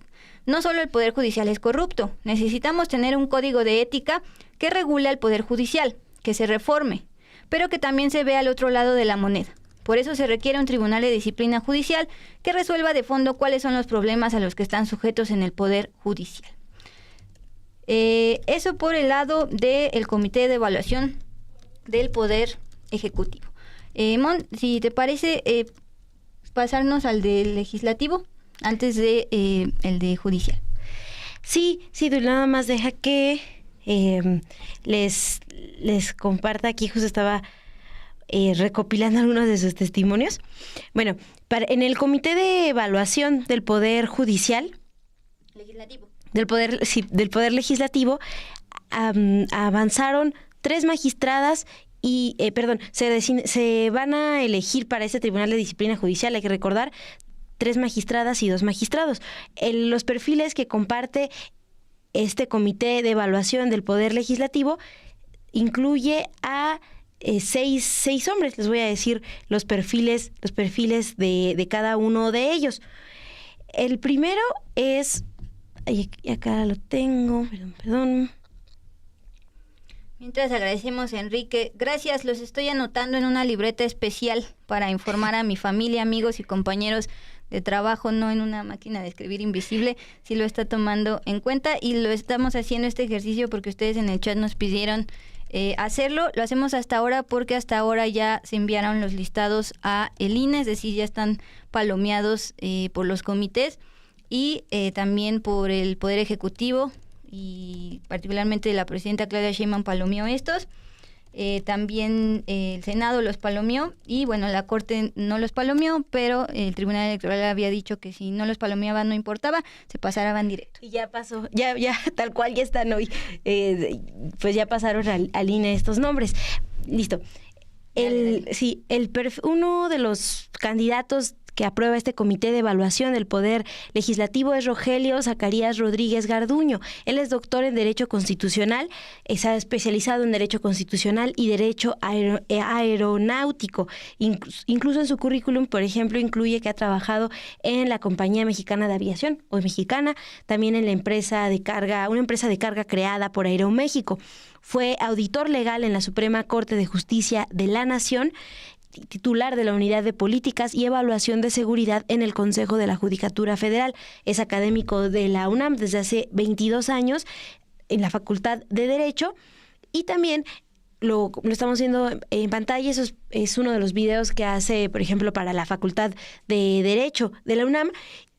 No solo el Poder Judicial es corrupto, necesitamos tener un código de ética que regule al Poder Judicial, que se reforme, pero que también se vea al otro lado de la moneda. Por eso se requiere un tribunal de disciplina judicial que resuelva de fondo cuáles son los problemas a los que están sujetos en el Poder Judicial. Eso por el lado del Comité de Evaluación del Poder Ejecutivo. Mon, si te parece, pasarnos al del legislativo antes de el de judicial. Sí, nada más deja que les comparta. Aquí justo estaba recopilando algunos de sus testimonios. Bueno, en el Comité de Evaluación del Poder Judicial, del Poder Legislativo, avanzaron 3 magistradas y, se van a elegir para este Tribunal de Disciplina Judicial, hay que recordar, 3 magistradas y 2 magistrados. Los perfiles que comparte este Comité de Evaluación del Poder Legislativo incluye a 6 hombres. Les voy a decir los perfiles de cada uno de ellos. El primero es, acá lo tengo, perdón. Mientras agradecemos a Enrique. Gracias, los estoy anotando en una libreta especial para informar a mi familia, amigos y compañeros de trabajo, no en una máquina de escribir invisible. Sí lo está tomando en cuenta y lo estamos haciendo este ejercicio porque ustedes en el chat nos pidieron hacerlo. Lo hacemos hasta ahora porque hasta ahora ya se enviaron los listados a el INE, es decir, ya están palomeados por los comités y también por el Poder Ejecutivo, y particularmente la presidenta Claudia Sheinbaum palomeó estos. También el Senado los palomeó y bueno, la Corte no los palomeó, pero el Tribunal Electoral había dicho que si no los palomeaban no importaba, se pasaban directo. Y ya pasó, ya tal cual ya están hoy, pues ya pasaron al INE estos nombres. Listo. Uno de los candidatos que aprueba este Comité de Evaluación del Poder Legislativo es Rogelio Zacarías Rodríguez Garduño. Él es doctor en Derecho Constitucional, está especializado en Derecho Constitucional y Derecho Aeronáutico. Incluso en su currículum, por ejemplo, incluye que ha trabajado en la Compañía Mexicana de Aviación, o mexicana, también en la empresa de carga, una empresa de carga creada por Aeroméxico. Fue auditor legal en la Suprema Corte de Justicia de la Nación, titular de la Unidad de Políticas y Evaluación de Seguridad en el Consejo de la Judicatura Federal. Es académico de la UNAM desde hace 22 años en la Facultad de Derecho y también lo estamos viendo en pantalla. Eso es uno de los videos que hace, por ejemplo, para la Facultad de Derecho de la UNAM.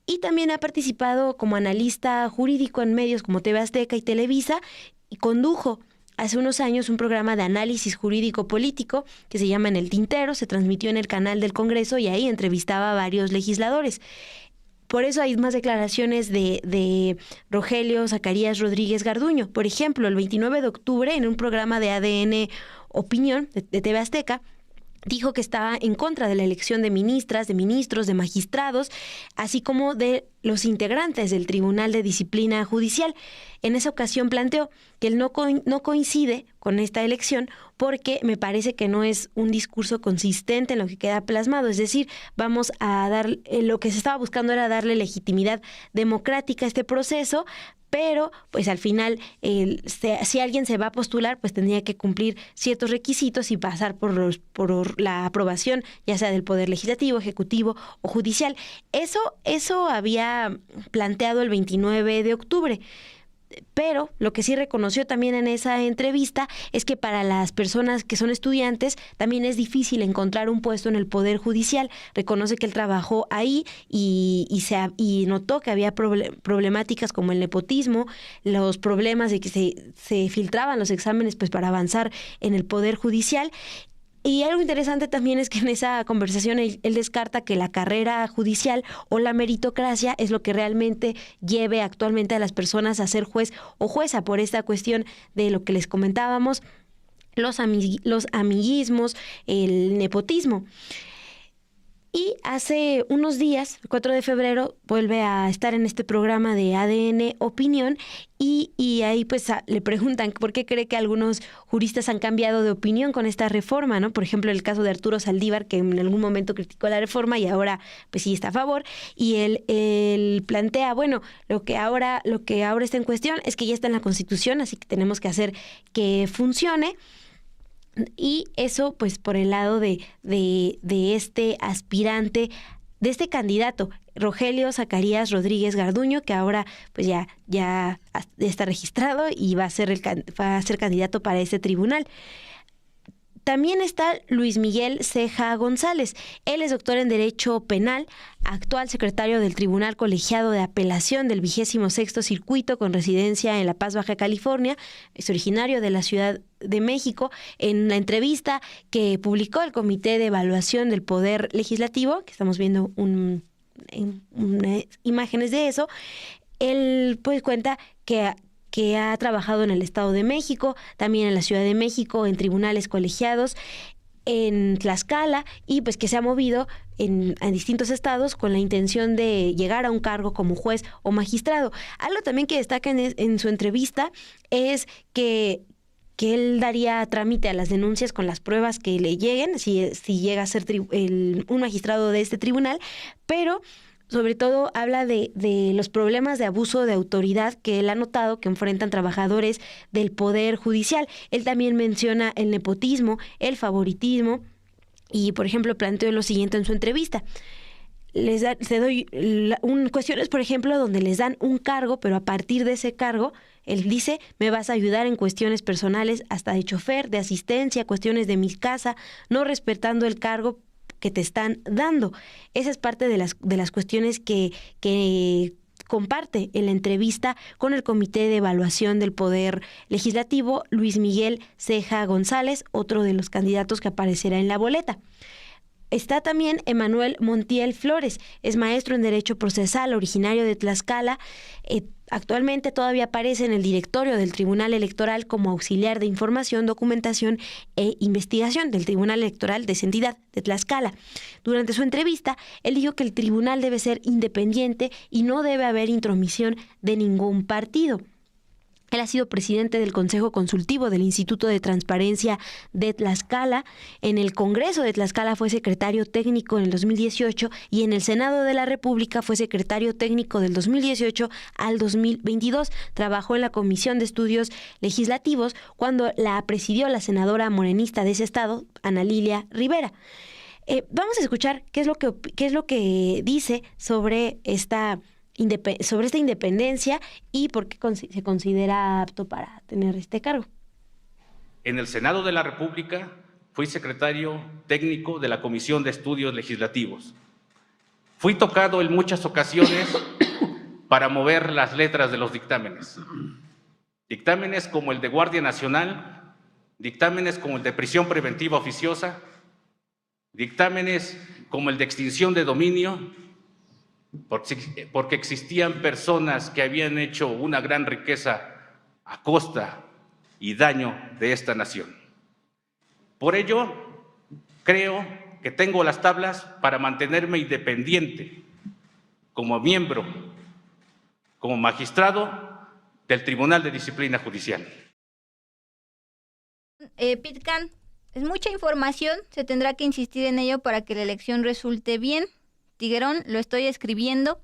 Y también ha participado como analista jurídico en medios como TV Azteca y Televisa y condujo hace unos años un programa de análisis jurídico-político que se llama En el Tintero, se transmitió en el canal del Congreso y ahí entrevistaba a varios legisladores. Por eso hay más declaraciones de Rogelio Zacarías Rodríguez Garduño. Por ejemplo, el 29 de octubre, en un programa de ADN Opinión de TV Azteca, dijo que estaba en contra de la elección de ministras, de ministros, de magistrados, así como de los integrantes del Tribunal de Disciplina Judicial. En esa ocasión planteó que él no coincide con esta elección porque me parece que no es un discurso consistente en lo que queda plasmado. Es decir, vamos a dar, lo que se estaba buscando era darle legitimidad democrática a este proceso, pero pues al final si alguien se va a postular, pues tendría que cumplir ciertos requisitos y pasar por la aprobación, ya sea del Poder Legislativo, Ejecutivo o Judicial. Eso había planteado el 29 de octubre. Pero lo que sí reconoció también en esa entrevista es que para las personas que son estudiantes también es difícil encontrar un puesto en el Poder Judicial. Reconoce que él trabajó ahí y notó que había problemáticas como el nepotismo, los problemas de que se filtraban los exámenes pues para avanzar en el Poder Judicial. Y algo interesante también es que en esa conversación él descarta que la carrera judicial o la meritocracia es lo que realmente lleve actualmente a las personas a ser juez o jueza, por esta cuestión de lo que les comentábamos, los amiguismos, el nepotismo. Y hace unos días, el 4 de febrero, vuelve a estar en este programa de ADN Opinión y ahí pues le preguntan por qué cree que algunos juristas han cambiado de opinión con esta reforma, ¿no? Por ejemplo, el caso de Arturo Saldívar, que en algún momento criticó la reforma y ahora pues sí está a favor. Y él plantea, bueno, lo que ahora está en cuestión es que ya está en la Constitución, así que tenemos que hacer que funcione. Y eso pues por el lado de este aspirante, de este candidato, Rogelio Zacarías Rodríguez Garduño, que ahora pues ya está registrado y va a ser candidato para ese tribunal. También está Luis Miguel Ceja González. Él es doctor en Derecho Penal, actual secretario del Tribunal Colegiado de Apelación del 26º Circuito con residencia en La Paz, Baja California. Es originario de la Ciudad de México. En la entrevista que publicó el Comité de Evaluación del Poder Legislativo, que estamos viendo imágenes de eso, él pues cuenta que ha trabajado en el Estado de México, también en la Ciudad de México, en tribunales colegiados, en Tlaxcala, y pues que se ha movido en distintos estados con la intención de llegar a un cargo como juez o magistrado. Algo también que destaca en su entrevista es que él daría trámite a las denuncias con las pruebas que le lleguen, si llega a ser un magistrado de este tribunal, pero sobre todo habla de los problemas de abuso de autoridad que él ha notado que enfrentan trabajadores del Poder Judicial. Él también menciona el nepotismo, el favoritismo y, por ejemplo, planteó lo siguiente en su entrevista. Cuestiones, por ejemplo, donde les dan un cargo, pero a partir de ese cargo, él dice, me vas a ayudar en cuestiones personales, hasta de chofer, de asistencia, cuestiones de mi casa, no respetando el cargo que te están dando. Esa es parte de las cuestiones que comparte en la entrevista con el Comité de Evaluación del Poder Legislativo, Luis Miguel Ceja González, otro de los candidatos que aparecerá en la boleta. Está también Emanuel Montiel Flores, es maestro en Derecho Procesal, originario de Tlaxcala. Actualmente todavía aparece en el directorio del Tribunal Electoral como auxiliar de información, documentación e investigación del Tribunal Electoral de esa entidad de Tlaxcala. Durante su entrevista, él dijo que el tribunal debe ser independiente y no debe haber intromisión de ningún partido. Él ha sido presidente del Consejo Consultivo del Instituto de Transparencia de Tlaxcala. En el Congreso de Tlaxcala fue secretario técnico en el 2018 y en el Senado de la República fue secretario técnico del 2018 al 2022. Trabajó en la Comisión de Estudios Legislativos cuando la presidió la senadora morenista de ese estado, Ana Lilia Rivera. Vamos a escuchar qué es lo que dice sobre esta independencia y por qué se considera apto para tener este cargo. En el Senado de la República fui secretario técnico de la Comisión de Estudios Legislativos. Fui tocado en muchas ocasiones para mover las letras de los dictámenes. Dictámenes como el de Guardia Nacional, dictámenes como el de prisión preventiva oficiosa, dictámenes como el de extinción de dominio, porque existían personas que habían hecho una gran riqueza a costa y daño de esta nación. Por ello, creo que tengo las tablas para mantenerme independiente como miembro, como magistrado del Tribunal de Disciplina Judicial. Pitcan, es mucha información, se tendrá que insistir en ello para que la elección resulte bien. Tiguerón, lo estoy escribiendo.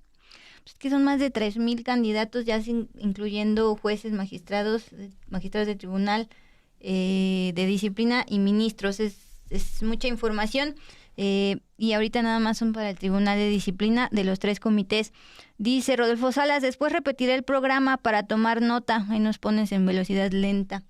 Pues que son más de 3,000 candidatos, ya incluyendo jueces, magistrados de tribunal de disciplina y ministros. Es mucha información. Y ahorita nada más son para el Tribunal de Disciplina de los 3 comités. Dice Rodolfo Salas, después repetiré el programa para tomar nota. Ahí nos pones en velocidad lenta.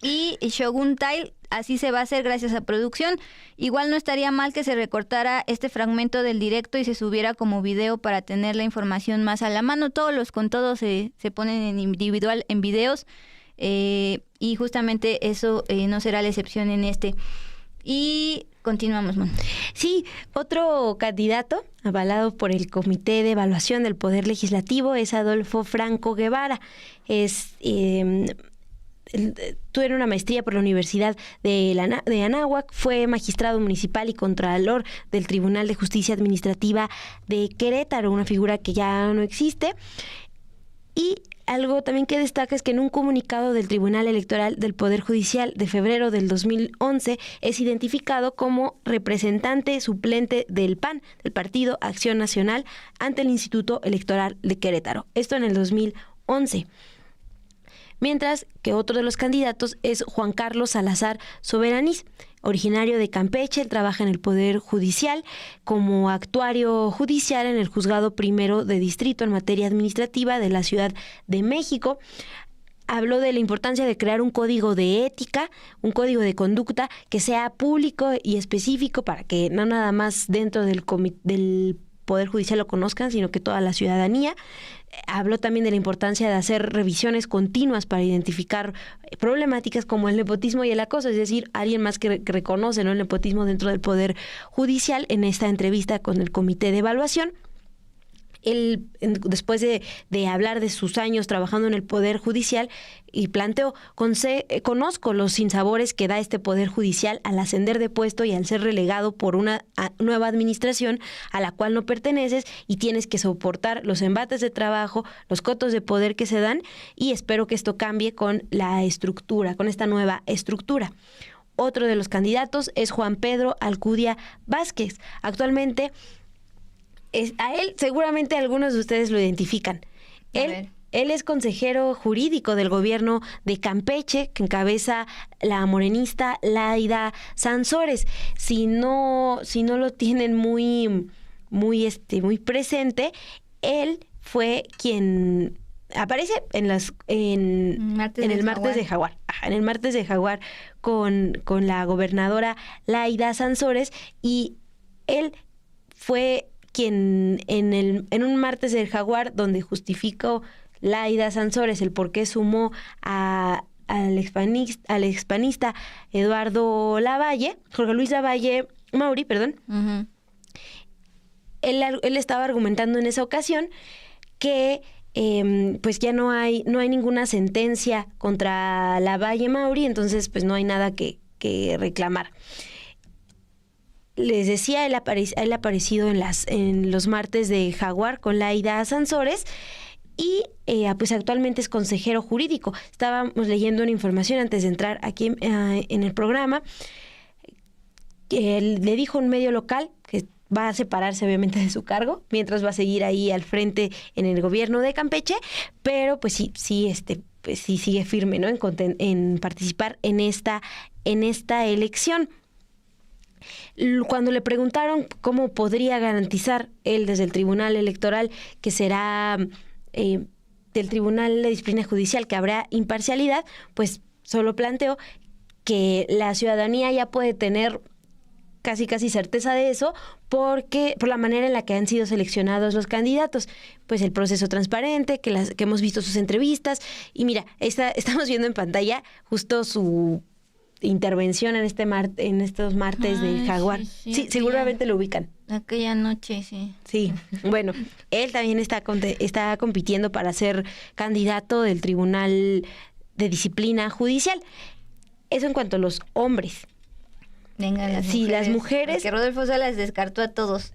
Y Shogun Tile, así se va a hacer gracias a producción. Igual no estaría mal que se recortara este fragmento del directo y se subiera como video para tener la información más a la mano. Todos los contodos se ponen en individual en videos y justamente eso no será la excepción en este. Y continuamos, Mon. Sí, otro candidato avalado por el Comité de Evaluación del Poder Legislativo es Adolfo Franco Guevara. Tuvo una maestría por la Universidad de Anáhuac, fue magistrado municipal y contralor del Tribunal de Justicia Administrativa de Querétaro, una figura que ya no existe. Y algo también que destaca es que en un comunicado del Tribunal Electoral del Poder Judicial de febrero del 2011 es identificado como representante suplente del PAN, del Partido Acción Nacional, ante el Instituto Electoral de Querétaro. Esto en el 2011. Mientras que otro de los candidatos es Juan Carlos Salazar Soberanís, originario de Campeche. Él trabaja en el Poder Judicial como actuario judicial en el Juzgado Primero de Distrito en materia administrativa de la Ciudad de México. Habló de la importancia de crear un código de ética, un código de conducta que sea público y específico para que no nada más dentro del Poder Judicial lo conozcan, sino que toda la ciudadanía. Habló también de la importancia de hacer revisiones continuas para identificar problemáticas como el nepotismo y el acoso, es decir, alguien más que reconoce, ¿no?, el nepotismo dentro del Poder Judicial en esta entrevista con el Comité de Evaluación. Él, después de hablar de sus años trabajando en el Poder Judicial, y planteó, conozco los sinsabores que da este Poder Judicial al ascender de puesto y al ser relegado por una nueva administración a la cual no perteneces y tienes que soportar los embates de trabajo, los cotos de poder que se dan, y espero que esto cambie con la estructura, con esta nueva estructura. Otro de los candidatos es Juan Pedro Alcudia Vázquez. Actualmente, a él seguramente algunos de ustedes lo identifican. Él es consejero jurídico del gobierno de Campeche, que encabeza la morenista Laida Sansores. Si no lo tienen muy presente, él fue quien aparece en el martes de Jaguar. En el martes de Jaguar con la gobernadora Laida Sansores, y él fue quien en un martes del Jaguar, donde justificó Laida Sansores el por qué sumó al expanista Eduardo Lavalle, Jorge Luis Lavalle Mauri, perdón. Uh-huh. Él estaba argumentando en esa ocasión que pues ya no hay ninguna sentencia contra Lavalle Mauri, entonces pues no hay nada que reclamar. Les decía, él ha aparecido en los martes de Jaguar con Laida Sansores y pues actualmente es consejero jurídico. Estábamos leyendo una información antes de entrar aquí en el programa, que le dijo un medio local que va a separarse obviamente de su cargo, mientras va a seguir ahí al frente en el gobierno de Campeche, pero pues sí sigue firme, ¿no?, en participar en esta elección. Cuando le preguntaron cómo podría garantizar él desde el Tribunal Electoral que será del Tribunal de Disciplina Judicial, que habrá imparcialidad, pues solo planteó que la ciudadanía ya puede tener casi certeza de eso, por la manera en la que han sido seleccionados los candidatos, pues el proceso transparente, que hemos visto sus entrevistas, y mira, estamos viendo en pantalla justo su intervención en estos martes de Jaguar. Sí, seguramente lo ubican. Aquella noche, sí. Sí, bueno, él también está compitiendo para ser candidato del Tribunal de Disciplina Judicial. Eso en cuanto a los hombres. Venga, si las mujeres... Porque Rodolfo Salas descartó a todos.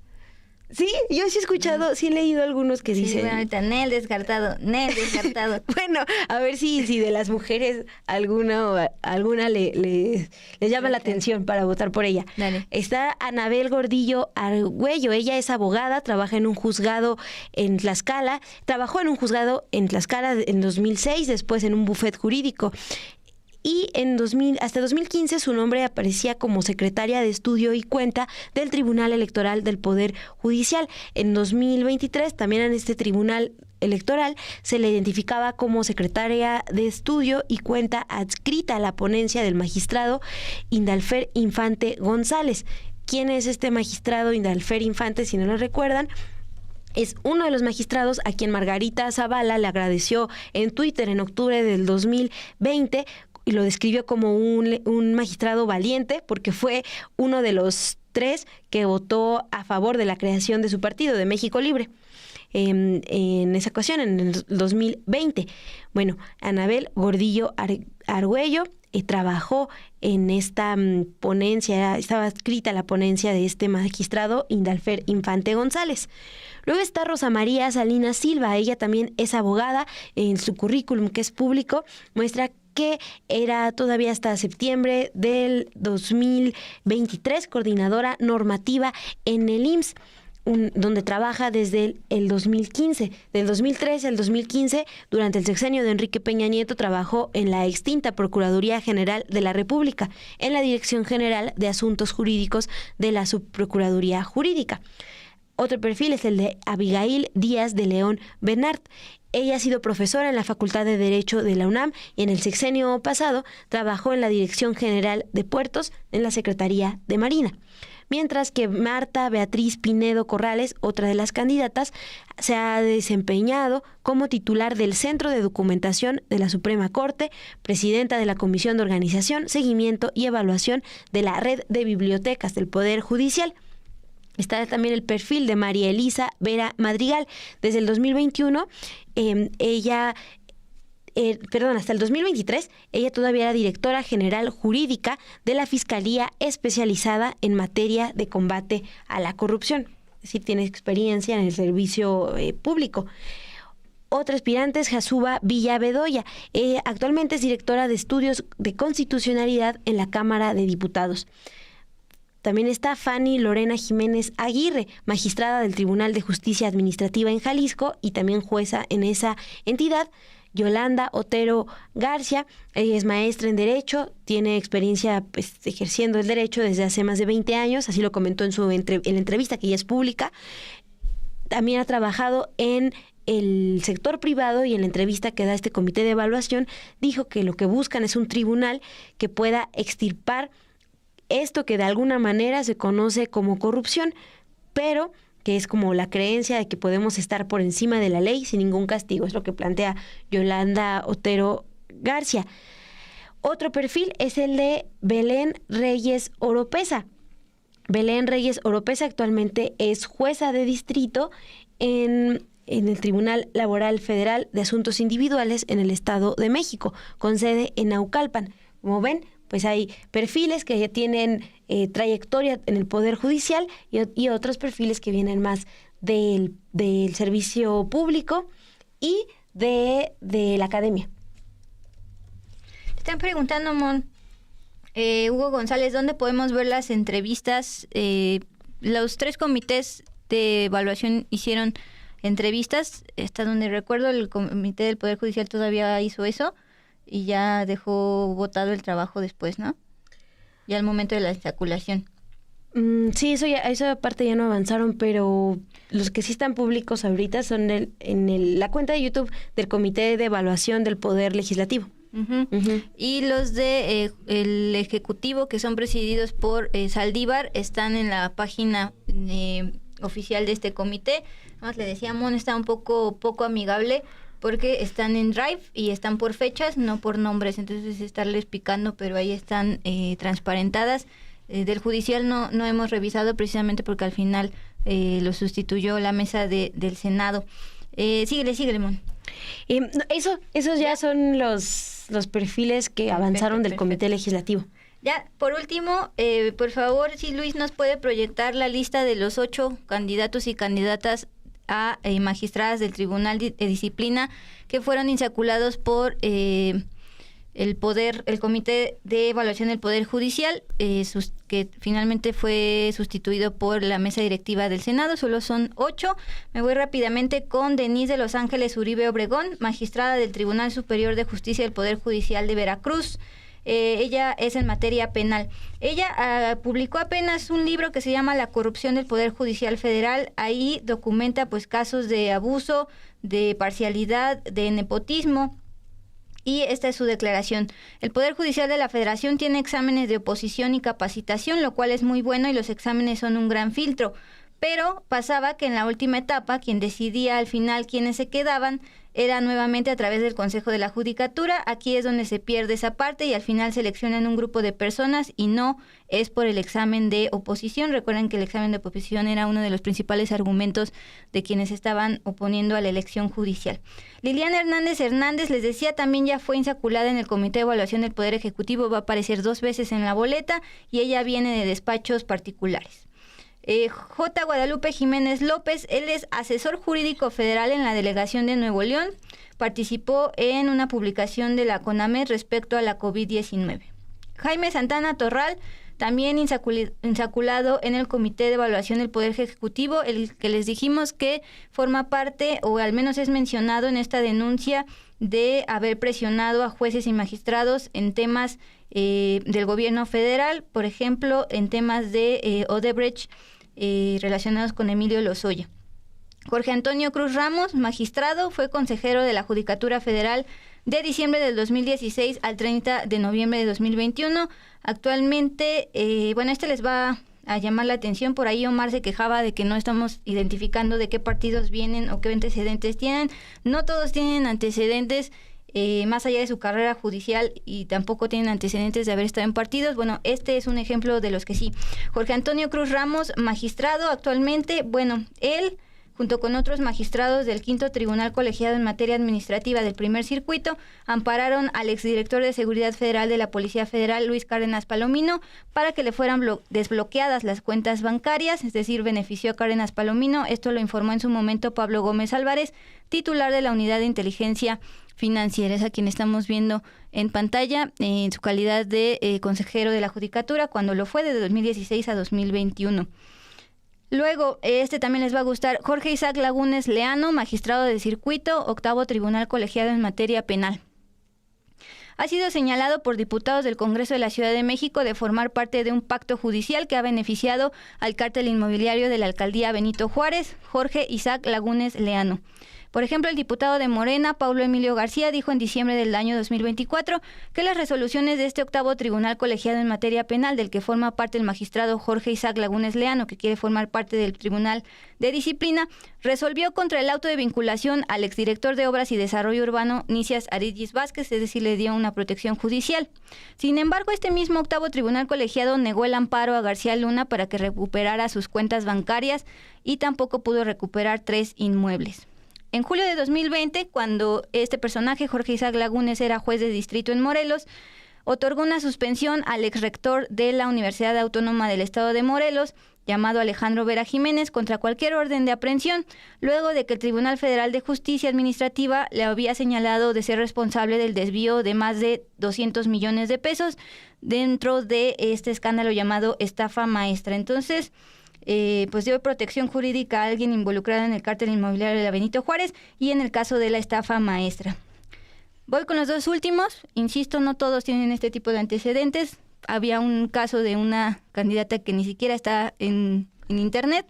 Sí, yo sí he escuchado, sí he leído algunos que dicen... Bueno, ahorita, Nel descartado. Bueno, a ver si de las mujeres alguna le llama la atención para votar por ella. Dale. Está Anabel Gordillo Argüello, ella es abogada, trabaja en un juzgado en Tlaxcala, trabajó en un juzgado en Tlaxcala en 2006, después en un bufet jurídico. Y hasta 2015 su nombre aparecía como secretaria de estudio y cuenta del Tribunal Electoral del Poder Judicial. En 2023, también en este Tribunal Electoral, se le identificaba como secretaria de estudio y cuenta adscrita a la ponencia del magistrado Indalfer Infante González. ¿Quién es este magistrado Indalfer Infante, si no lo recuerdan? Es uno de los magistrados a quien Margarita Zavala le agradeció en Twitter en octubre del 2020 y lo describió como un magistrado valiente porque fue uno de los 3 que votó a favor de la creación de su partido, de México Libre, en esa ocasión, en el 2020. Bueno, Anabel Gordillo Argüello trabajó en esta ponencia, estaba escrita la ponencia de este magistrado Indalfer Infante González. Luego está Rosa María Salinas Silva, ella también es abogada, en su currículum, que es público, muestra que era todavía hasta septiembre del 2023 coordinadora normativa en el IMSS, donde trabaja desde el 2015. Del 2013 al 2015, durante el sexenio de Enrique Peña Nieto, trabajó en la extinta Procuraduría General de la República, en la Dirección General de Asuntos Jurídicos de la Subprocuraduría Jurídica. Otro perfil es el de Abigail Díaz de León Bernard. Ella ha sido profesora en la Facultad de Derecho de la UNAM y en el sexenio pasado trabajó en la Dirección General de Puertos en la Secretaría de Marina. Mientras que Marta Beatriz Pinedo Corrales, otra de las candidatas, se ha desempeñado como titular del Centro de Documentación de la Suprema Corte, presidenta de la Comisión de Organización, Seguimiento y Evaluación de la Red de Bibliotecas del Poder Judicial. Está también el perfil de María Elisa Vera Madrigal. Desde el 2021, hasta el 2023, ella todavía era directora general jurídica de la Fiscalía Especializada en Materia de Combate a la Corrupción. Es decir, tiene experiencia en el servicio público. Otra aspirante es Jasuba Villabedoya. Actualmente es directora de Estudios de Constitucionalidad en la Cámara de Diputados. También está Fanny Lorena Jiménez Aguirre, magistrada del Tribunal de Justicia Administrativa en Jalisco y también jueza en esa entidad. Yolanda Otero García, ella es maestra en Derecho, tiene experiencia ejerciendo el derecho desde hace más de 20 años, así lo comentó en la entrevista que ya es pública. También ha trabajado en el sector privado y en la entrevista que da este comité de evaluación dijo que lo que buscan es un tribunal que pueda extirpar esto que de alguna manera se conoce como corrupción, pero que es como la creencia de que podemos estar por encima de la ley sin ningún castigo. Es lo que plantea Yolanda Otero García. Otro perfil es el de Belén Reyes Oropesa. Belén Reyes Oropesa actualmente es jueza de distrito en el Tribunal Laboral Federal de Asuntos Individuales en el Estado de México, con sede en Naucalpan. Como ven, pues hay perfiles que ya tienen trayectoria en el Poder Judicial y otros perfiles que vienen más del servicio público y de la academia. Te están preguntando, Mon, Hugo González, ¿dónde podemos ver las entrevistas? Los 3 comités de evaluación hicieron entrevistas, hasta donde recuerdo el Comité del Poder Judicial todavía hizo eso, y ya dejó votado el trabajo después, ¿no? Ya al momento de la insaculación. Sí, esa parte ya no avanzaron, pero los que sí están públicos ahorita son la cuenta de YouTube del Comité de Evaluación del Poder Legislativo. Uh-huh. Uh-huh. Y los de el Ejecutivo, que son presididos por Saldívar, están en la página oficial de este comité. Además, le decíamos, está un poco amigable, porque están en Drive y están por fechas, no por nombres, entonces estarles picando, pero ahí están transparentadas. Del judicial no hemos revisado precisamente porque al final lo sustituyó la mesa del Senado. Síguele, Mon. Esos ya son los perfiles que avanzaron del Comité Legislativo. Ya, por último, por favor, si Luis nos puede proyectar la lista de los 8 candidatos y candidatas a magistradas del Tribunal de Disciplina que fueron insaculados por el Comité de Evaluación del Poder Judicial, que finalmente fue sustituido por la mesa directiva del Senado. Solo son 8. Me voy rápidamente con Denise de Los Ángeles Uribe Obregón, magistrada del Tribunal Superior de Justicia del Poder Judicial de Veracruz. Ella es en materia penal. Ella publicó apenas un libro que se llama La corrupción del Poder Judicial Federal. Ahí documenta pues casos de abuso, de parcialidad, de nepotismo. Y esta es su declaración. El Poder Judicial de la Federación tiene exámenes de oposición y capacitación, lo cual es muy bueno y los exámenes son un gran filtro. Pero pasaba que en la última etapa, quien decidía al final quiénes se quedaban era nuevamente a través del Consejo de la Judicatura. Aquí es donde se pierde esa parte y al final seleccionan un grupo de personas y no es por el examen de oposición. Recuerden que el examen de oposición era uno de los principales argumentos de quienes estaban oponiendo a la elección judicial. Liliana Hernández, les decía, también ya fue insaculada en el Comité de Evaluación del Poder Ejecutivo. Va a aparecer 2 veces en la boleta y ella viene de despachos particulares. J. Guadalupe Jiménez López, él es asesor jurídico federal en la delegación de Nuevo León, participó en una publicación de la CONAMED respecto a la COVID-19. Jaime Santana Torral, también insaculado en el Comité de Evaluación del Poder Ejecutivo, el que les dijimos que forma parte, o al menos es mencionado en esta denuncia, de haber presionado a jueces y magistrados en temas del gobierno federal, por ejemplo, en temas de Odebrecht, relacionados con Emilio Lozoya. Jorge Antonio Cruz Ramos, magistrado, fue consejero de la Judicatura Federal de diciembre del 2016 al 30 de noviembre de 2021. Actualmente, este les va a llamar la atención. Por ahí Omar se quejaba de que no estamos identificando de qué partidos vienen o qué antecedentes tienen. No todos tienen antecedentes más allá de su carrera judicial y tampoco tienen antecedentes de haber estado en partidos. Bueno, este es un ejemplo de los que sí. Jorge Antonio Cruz Ramos, magistrado actualmente, él junto con otros magistrados del Quinto Tribunal Colegiado en Materia Administrativa del Primer Circuito, ampararon al exdirector de Seguridad Federal de la Policía Federal, Luis Cárdenas Palomino, para que le fueran desbloqueadas las cuentas bancarias, es decir, benefició a Cárdenas Palomino. Esto lo informó en su momento Pablo Gómez Álvarez, titular de la Unidad de Inteligencia Financiera, es a quien estamos viendo en pantalla en su calidad de consejero de la Judicatura, cuando lo fue de 2016 a 2021. Luego, también les va a gustar, Jorge Isaac Lagunes Leano, magistrado de circuito, 8º Tribunal Colegiado en Materia Penal. Ha sido señalado por diputados del Congreso de la Ciudad de México de formar parte de un pacto judicial que ha beneficiado al cártel inmobiliario de la alcaldía Benito Juárez, Jorge Isaac Lagunes Leano. Por ejemplo, el diputado de Morena, Paulo Emilio García, dijo en diciembre del año 2024 que las resoluciones de este 8º Tribunal Colegiado en Materia Penal, del que forma parte el magistrado Jorge Isaac Lagunes Leano, que quiere formar parte del Tribunal de Disciplina, resolvió contra el auto de vinculación al exdirector de Obras y Desarrollo Urbano, Nicias Aridgis Vázquez, es decir, le dio una protección judicial. Sin embargo, este mismo 8º Tribunal Colegiado negó el amparo a García Luna para que recuperara sus cuentas bancarias y tampoco pudo recuperar 3 inmuebles. En julio de 2020, cuando este personaje, Jorge Isaac Lagunes, era juez de distrito en Morelos, otorgó una suspensión al exrector de la Universidad Autónoma del Estado de Morelos, llamado Alejandro Vera Jiménez, contra cualquier orden de aprehensión, luego de que el Tribunal Federal de Justicia Administrativa le había señalado de ser responsable del desvío de más de 200 millones de pesos dentro de este escándalo llamado estafa maestra. Entonces, dio protección jurídica a alguien involucrado en el cártel inmobiliario de la Benito Juárez y en el caso de la estafa maestra. Voy con los 2 últimos. Insisto, no todos tienen este tipo de antecedentes. Había un caso de una candidata que ni siquiera está en internet.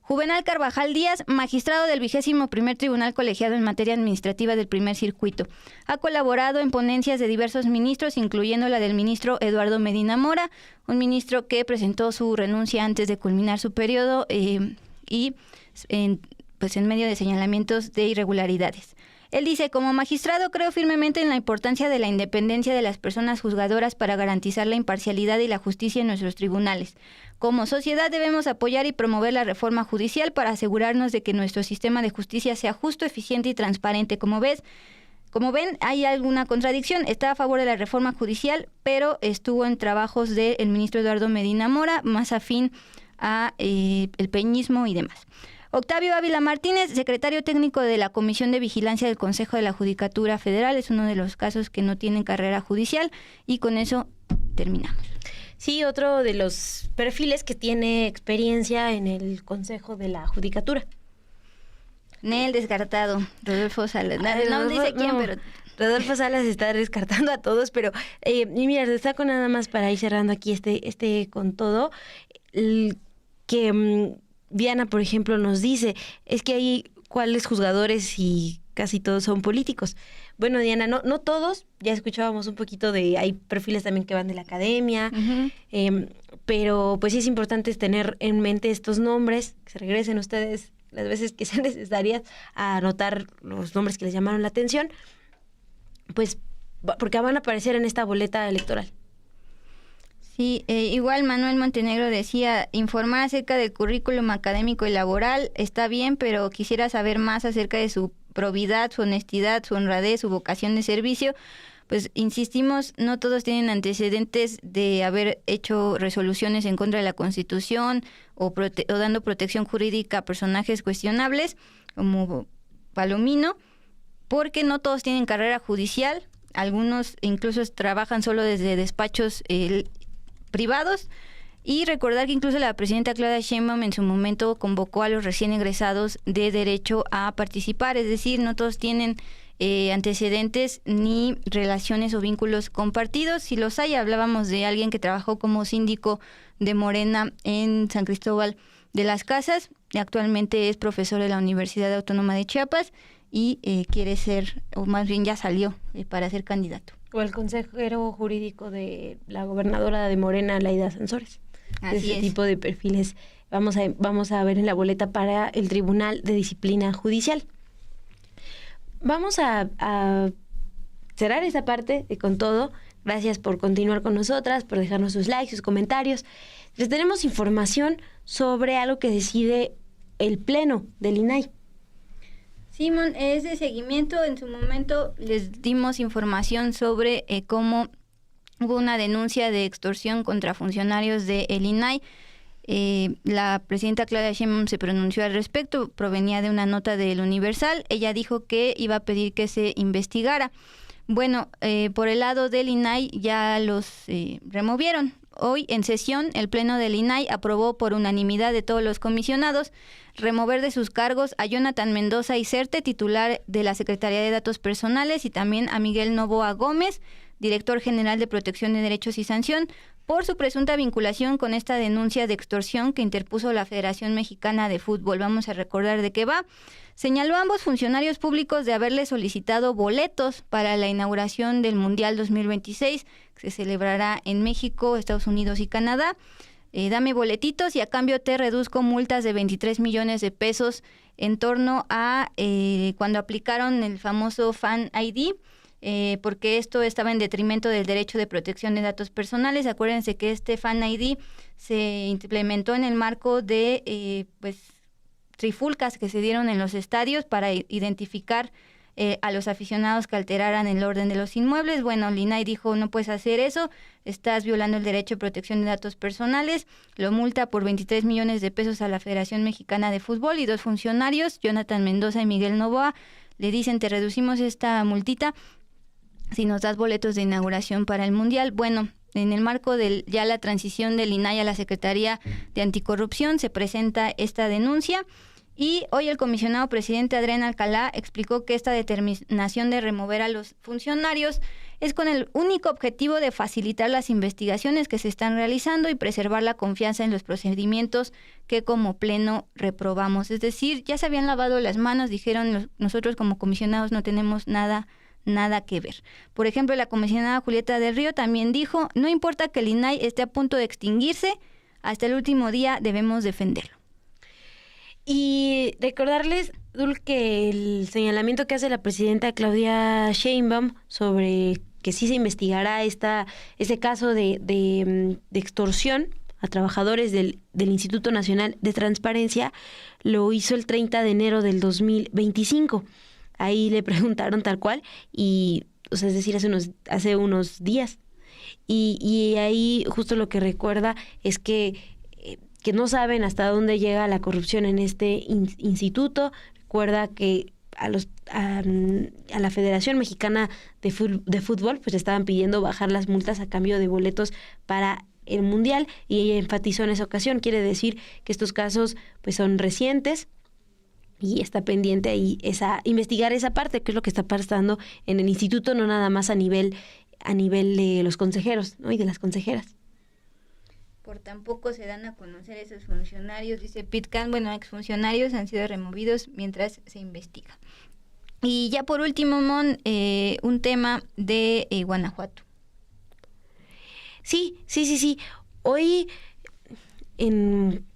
Juvenal Carvajal Díaz, magistrado del 21º Tribunal Colegiado en Materia Administrativa del Primer Circuito. Ha colaborado en ponencias de diversos ministros, incluyendo la del ministro Eduardo Medina Mora, un ministro que presentó su renuncia antes de culminar su periodo y en medio de señalamientos de irregularidades. Él dice, como magistrado creo firmemente en la importancia de la independencia de las personas juzgadoras para garantizar la imparcialidad y la justicia en nuestros tribunales. Como sociedad debemos apoyar y promover la reforma judicial para asegurarnos de que nuestro sistema de justicia sea justo, eficiente y transparente. Como ven, hay alguna contradicción. Está a favor de la reforma judicial, pero estuvo en trabajos del ministro Eduardo Medina Mora, más afín a el peñismo y demás. Octavio Ávila Martínez, secretario técnico de la Comisión de Vigilancia del Consejo de la Judicatura Federal, es uno de los casos que no tienen carrera judicial, y con eso terminamos. Sí, otro de los perfiles que tiene experiencia en el Consejo de la Judicatura. Nel descartado, Rodolfo Salas. No dice quién, pero Rodolfo Salas está descartando a todos, pero y mira, destaco nada más para ir cerrando aquí este con todo, que Diana, por ejemplo, nos dice, es que hay cuáles juzgadores y casi todos son políticos. Bueno, Diana, no todos, ya escuchábamos un poquito hay perfiles también que van de la academia, pero pues sí es importante tener en mente estos nombres, que se regresen ustedes las veces que sean necesarias a anotar los nombres que les llamaron la atención, pues porque van a aparecer en esta boleta electoral. Sí, igual Manuel Montenegro decía, informar acerca del currículum académico y laboral está bien, pero quisiera saber más acerca de su probidad, su honestidad, su honradez, su vocación de servicio. Pues insistimos, no todos tienen antecedentes de haber hecho resoluciones en contra de la Constitución o dando protección jurídica a personajes cuestionables, como Palomino, porque no todos tienen carrera judicial, algunos incluso trabajan solo desde despachos privados, y recordar que incluso la presidenta Claudia Sheinbaum en su momento convocó a los recién egresados de derecho a participar, es decir, no todos tienen antecedentes ni relaciones o vínculos compartidos. Si los hay, hablábamos de alguien que trabajó como síndico de Morena en San Cristóbal de las Casas, y actualmente es profesor de la Universidad Autónoma de Chiapas y quiere ser, o más bien ya salió para ser candidato. O el consejero jurídico de la gobernadora de Morena, Laida Sansores. Ese tipo de perfiles vamos a ver en la boleta para el Tribunal de Disciplina Judicial. Vamos a cerrar esa parte de Con Todo. Gracias por continuar con nosotras, por dejarnos sus likes, sus comentarios. Les tenemos información sobre algo que decide el Pleno del INAI. Simón, es de seguimiento. En su momento les dimos información sobre cómo hubo una denuncia de extorsión contra funcionarios del INAI. La presidenta Claudia Sheinbaum se pronunció al respecto, provenía de una nota del Universal. Ella dijo que iba a pedir que se investigara. Bueno, por el lado del INAI ya los removieron. Hoy en sesión el Pleno del INAI aprobó por unanimidad de todos los comisionados remover de sus cargos a Jonathan Mendoza Iserte, titular de la Secretaría de Datos Personales, y también a Miguel Novoa Gómez, director general de Protección de Derechos y Sanción, por su presunta vinculación con esta denuncia de extorsión que interpuso la Federación Mexicana de Fútbol. Vamos a recordar de qué va. Señaló a ambos funcionarios públicos de haberle solicitado boletos para la inauguración del Mundial 2026, que se celebrará en México, Estados Unidos y Canadá. Dame boletitos y a cambio te reduzco multas de 23 millones de pesos en torno a cuando aplicaron el famoso Fan ID, porque esto estaba en detrimento del derecho de protección de datos personales. Acuérdense que este Fan ID se implementó en el marco de trifulcas que se dieron en los estadios para identificar a los aficionados que alteraran el orden de los inmuebles. Bueno, el INAI dijo, no puedes hacer eso, estás violando el derecho de protección de datos personales. Lo multa por 23 millones de pesos a la Federación Mexicana de Fútbol, y dos funcionarios, Jonathan Mendoza y Miguel Novoa, le dicen, te reducimos esta multita si nos das boletos de inauguración para el Mundial. Bueno, en el marco de ya la transición del INAI a la Secretaría de Anticorrupción se presenta esta denuncia, y hoy el comisionado presidente Adrián Alcalá explicó que esta determinación de remover a los funcionarios es con el único objetivo de facilitar las investigaciones que se están realizando y preservar la confianza en los procedimientos que como Pleno reprobamos. Es decir, ya se habían lavado las manos, dijeron, nosotros como comisionados no tenemos nada que ver. Por ejemplo, la comisionada Julieta del Río también dijo, no importa que el INAI esté a punto de extinguirse, hasta el último día debemos defenderlo. Y recordarles Abdul, que el señalamiento que hace la presidenta Claudia Sheinbaum sobre que sí se investigará ese caso de extorsión a trabajadores del Instituto Nacional de Transparencia, lo hizo el 30 de enero del 2025. Ahí le preguntaron tal cual, y, o sea, es decir, hace unos días. Y ahí justo lo que recuerda es que no saben hasta dónde llega la corrupción en este instituto. Recuerda que a la Federación Mexicana de Fútbol pues estaban pidiendo bajar las multas a cambio de boletos para el Mundial, y ella enfatizó en esa ocasión, quiere decir que estos casos pues son recientes y está pendiente ahí investigar esa parte, que es lo que está pasando en el instituto, no nada más a nivel de los consejeros, ¿no? Y de las consejeras. Por tampoco se dan a conocer esos funcionarios, dice Pitcan. Bueno, exfuncionarios han sido removidos mientras se investiga. Y ya por último, Mon, un tema de Guanajuato. Sí. Hoy en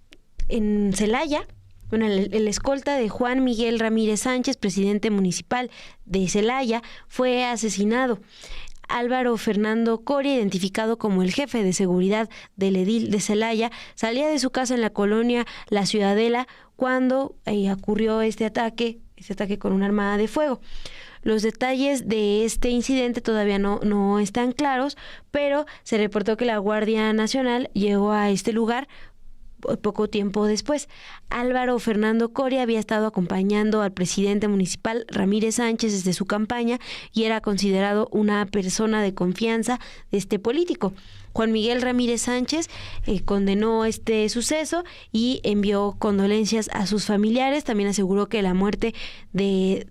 Celaya, bueno, el escolta de Juan Miguel Ramírez Sánchez, presidente municipal de Celaya, fue asesinado. Álvaro Fernando Coria, identificado como el jefe de seguridad del edil de Celaya, salía de su casa en la colonia La Ciudadela cuando ocurrió este ataque con un arma de fuego. Los detalles de este incidente todavía no están claros, pero se reportó que la Guardia Nacional llegó a este lugar poco tiempo después. Álvaro Fernando Coria había estado acompañando al presidente municipal Ramírez Sánchez desde su campaña y era considerado una persona de confianza de este político. Juan Miguel Ramírez Sánchez condenó este suceso y envió condolencias a sus familiares. También aseguró que la muerte de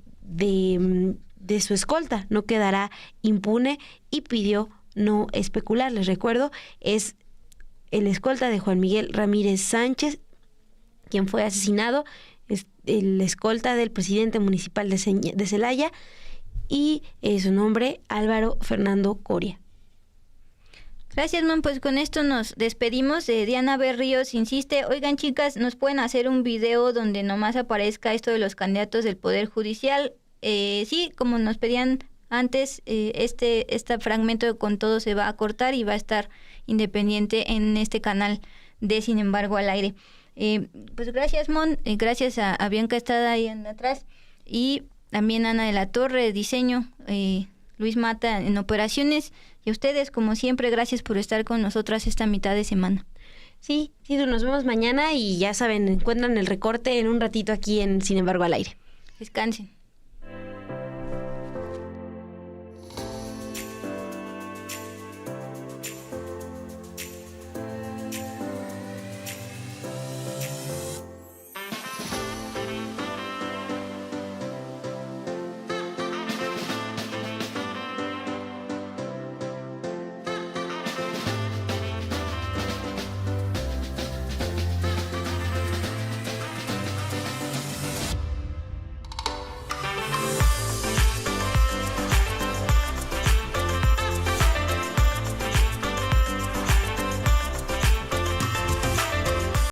su escolta no quedará impune y pidió no especular. Les recuerdo, es el escolta de Juan Miguel Ramírez Sánchez quien fue asesinado, es el escolta del presidente municipal de Celaya, y su nombre, Álvaro Fernando Coria. Gracias, Mon. Pues con esto nos despedimos. Diana Berríos insiste, oigan, chicas, ¿nos pueden hacer un video donde nomás aparezca esto de los candidatos del Poder Judicial? Sí, como nos pedían antes, este fragmento con todo se va a cortar y va a estar independiente en este canal de Sin embargo al aire. Pues gracias, Mon, gracias a Bianca Estrada ahí atrás, y también Ana de la Torre, diseño, Luis Mata en operaciones, y a ustedes, como siempre, gracias por estar con nosotras esta mitad de semana. Sí, nos vemos mañana y ya saben, encuentran el recorte en un ratito aquí en Sin embargo al aire. Descansen.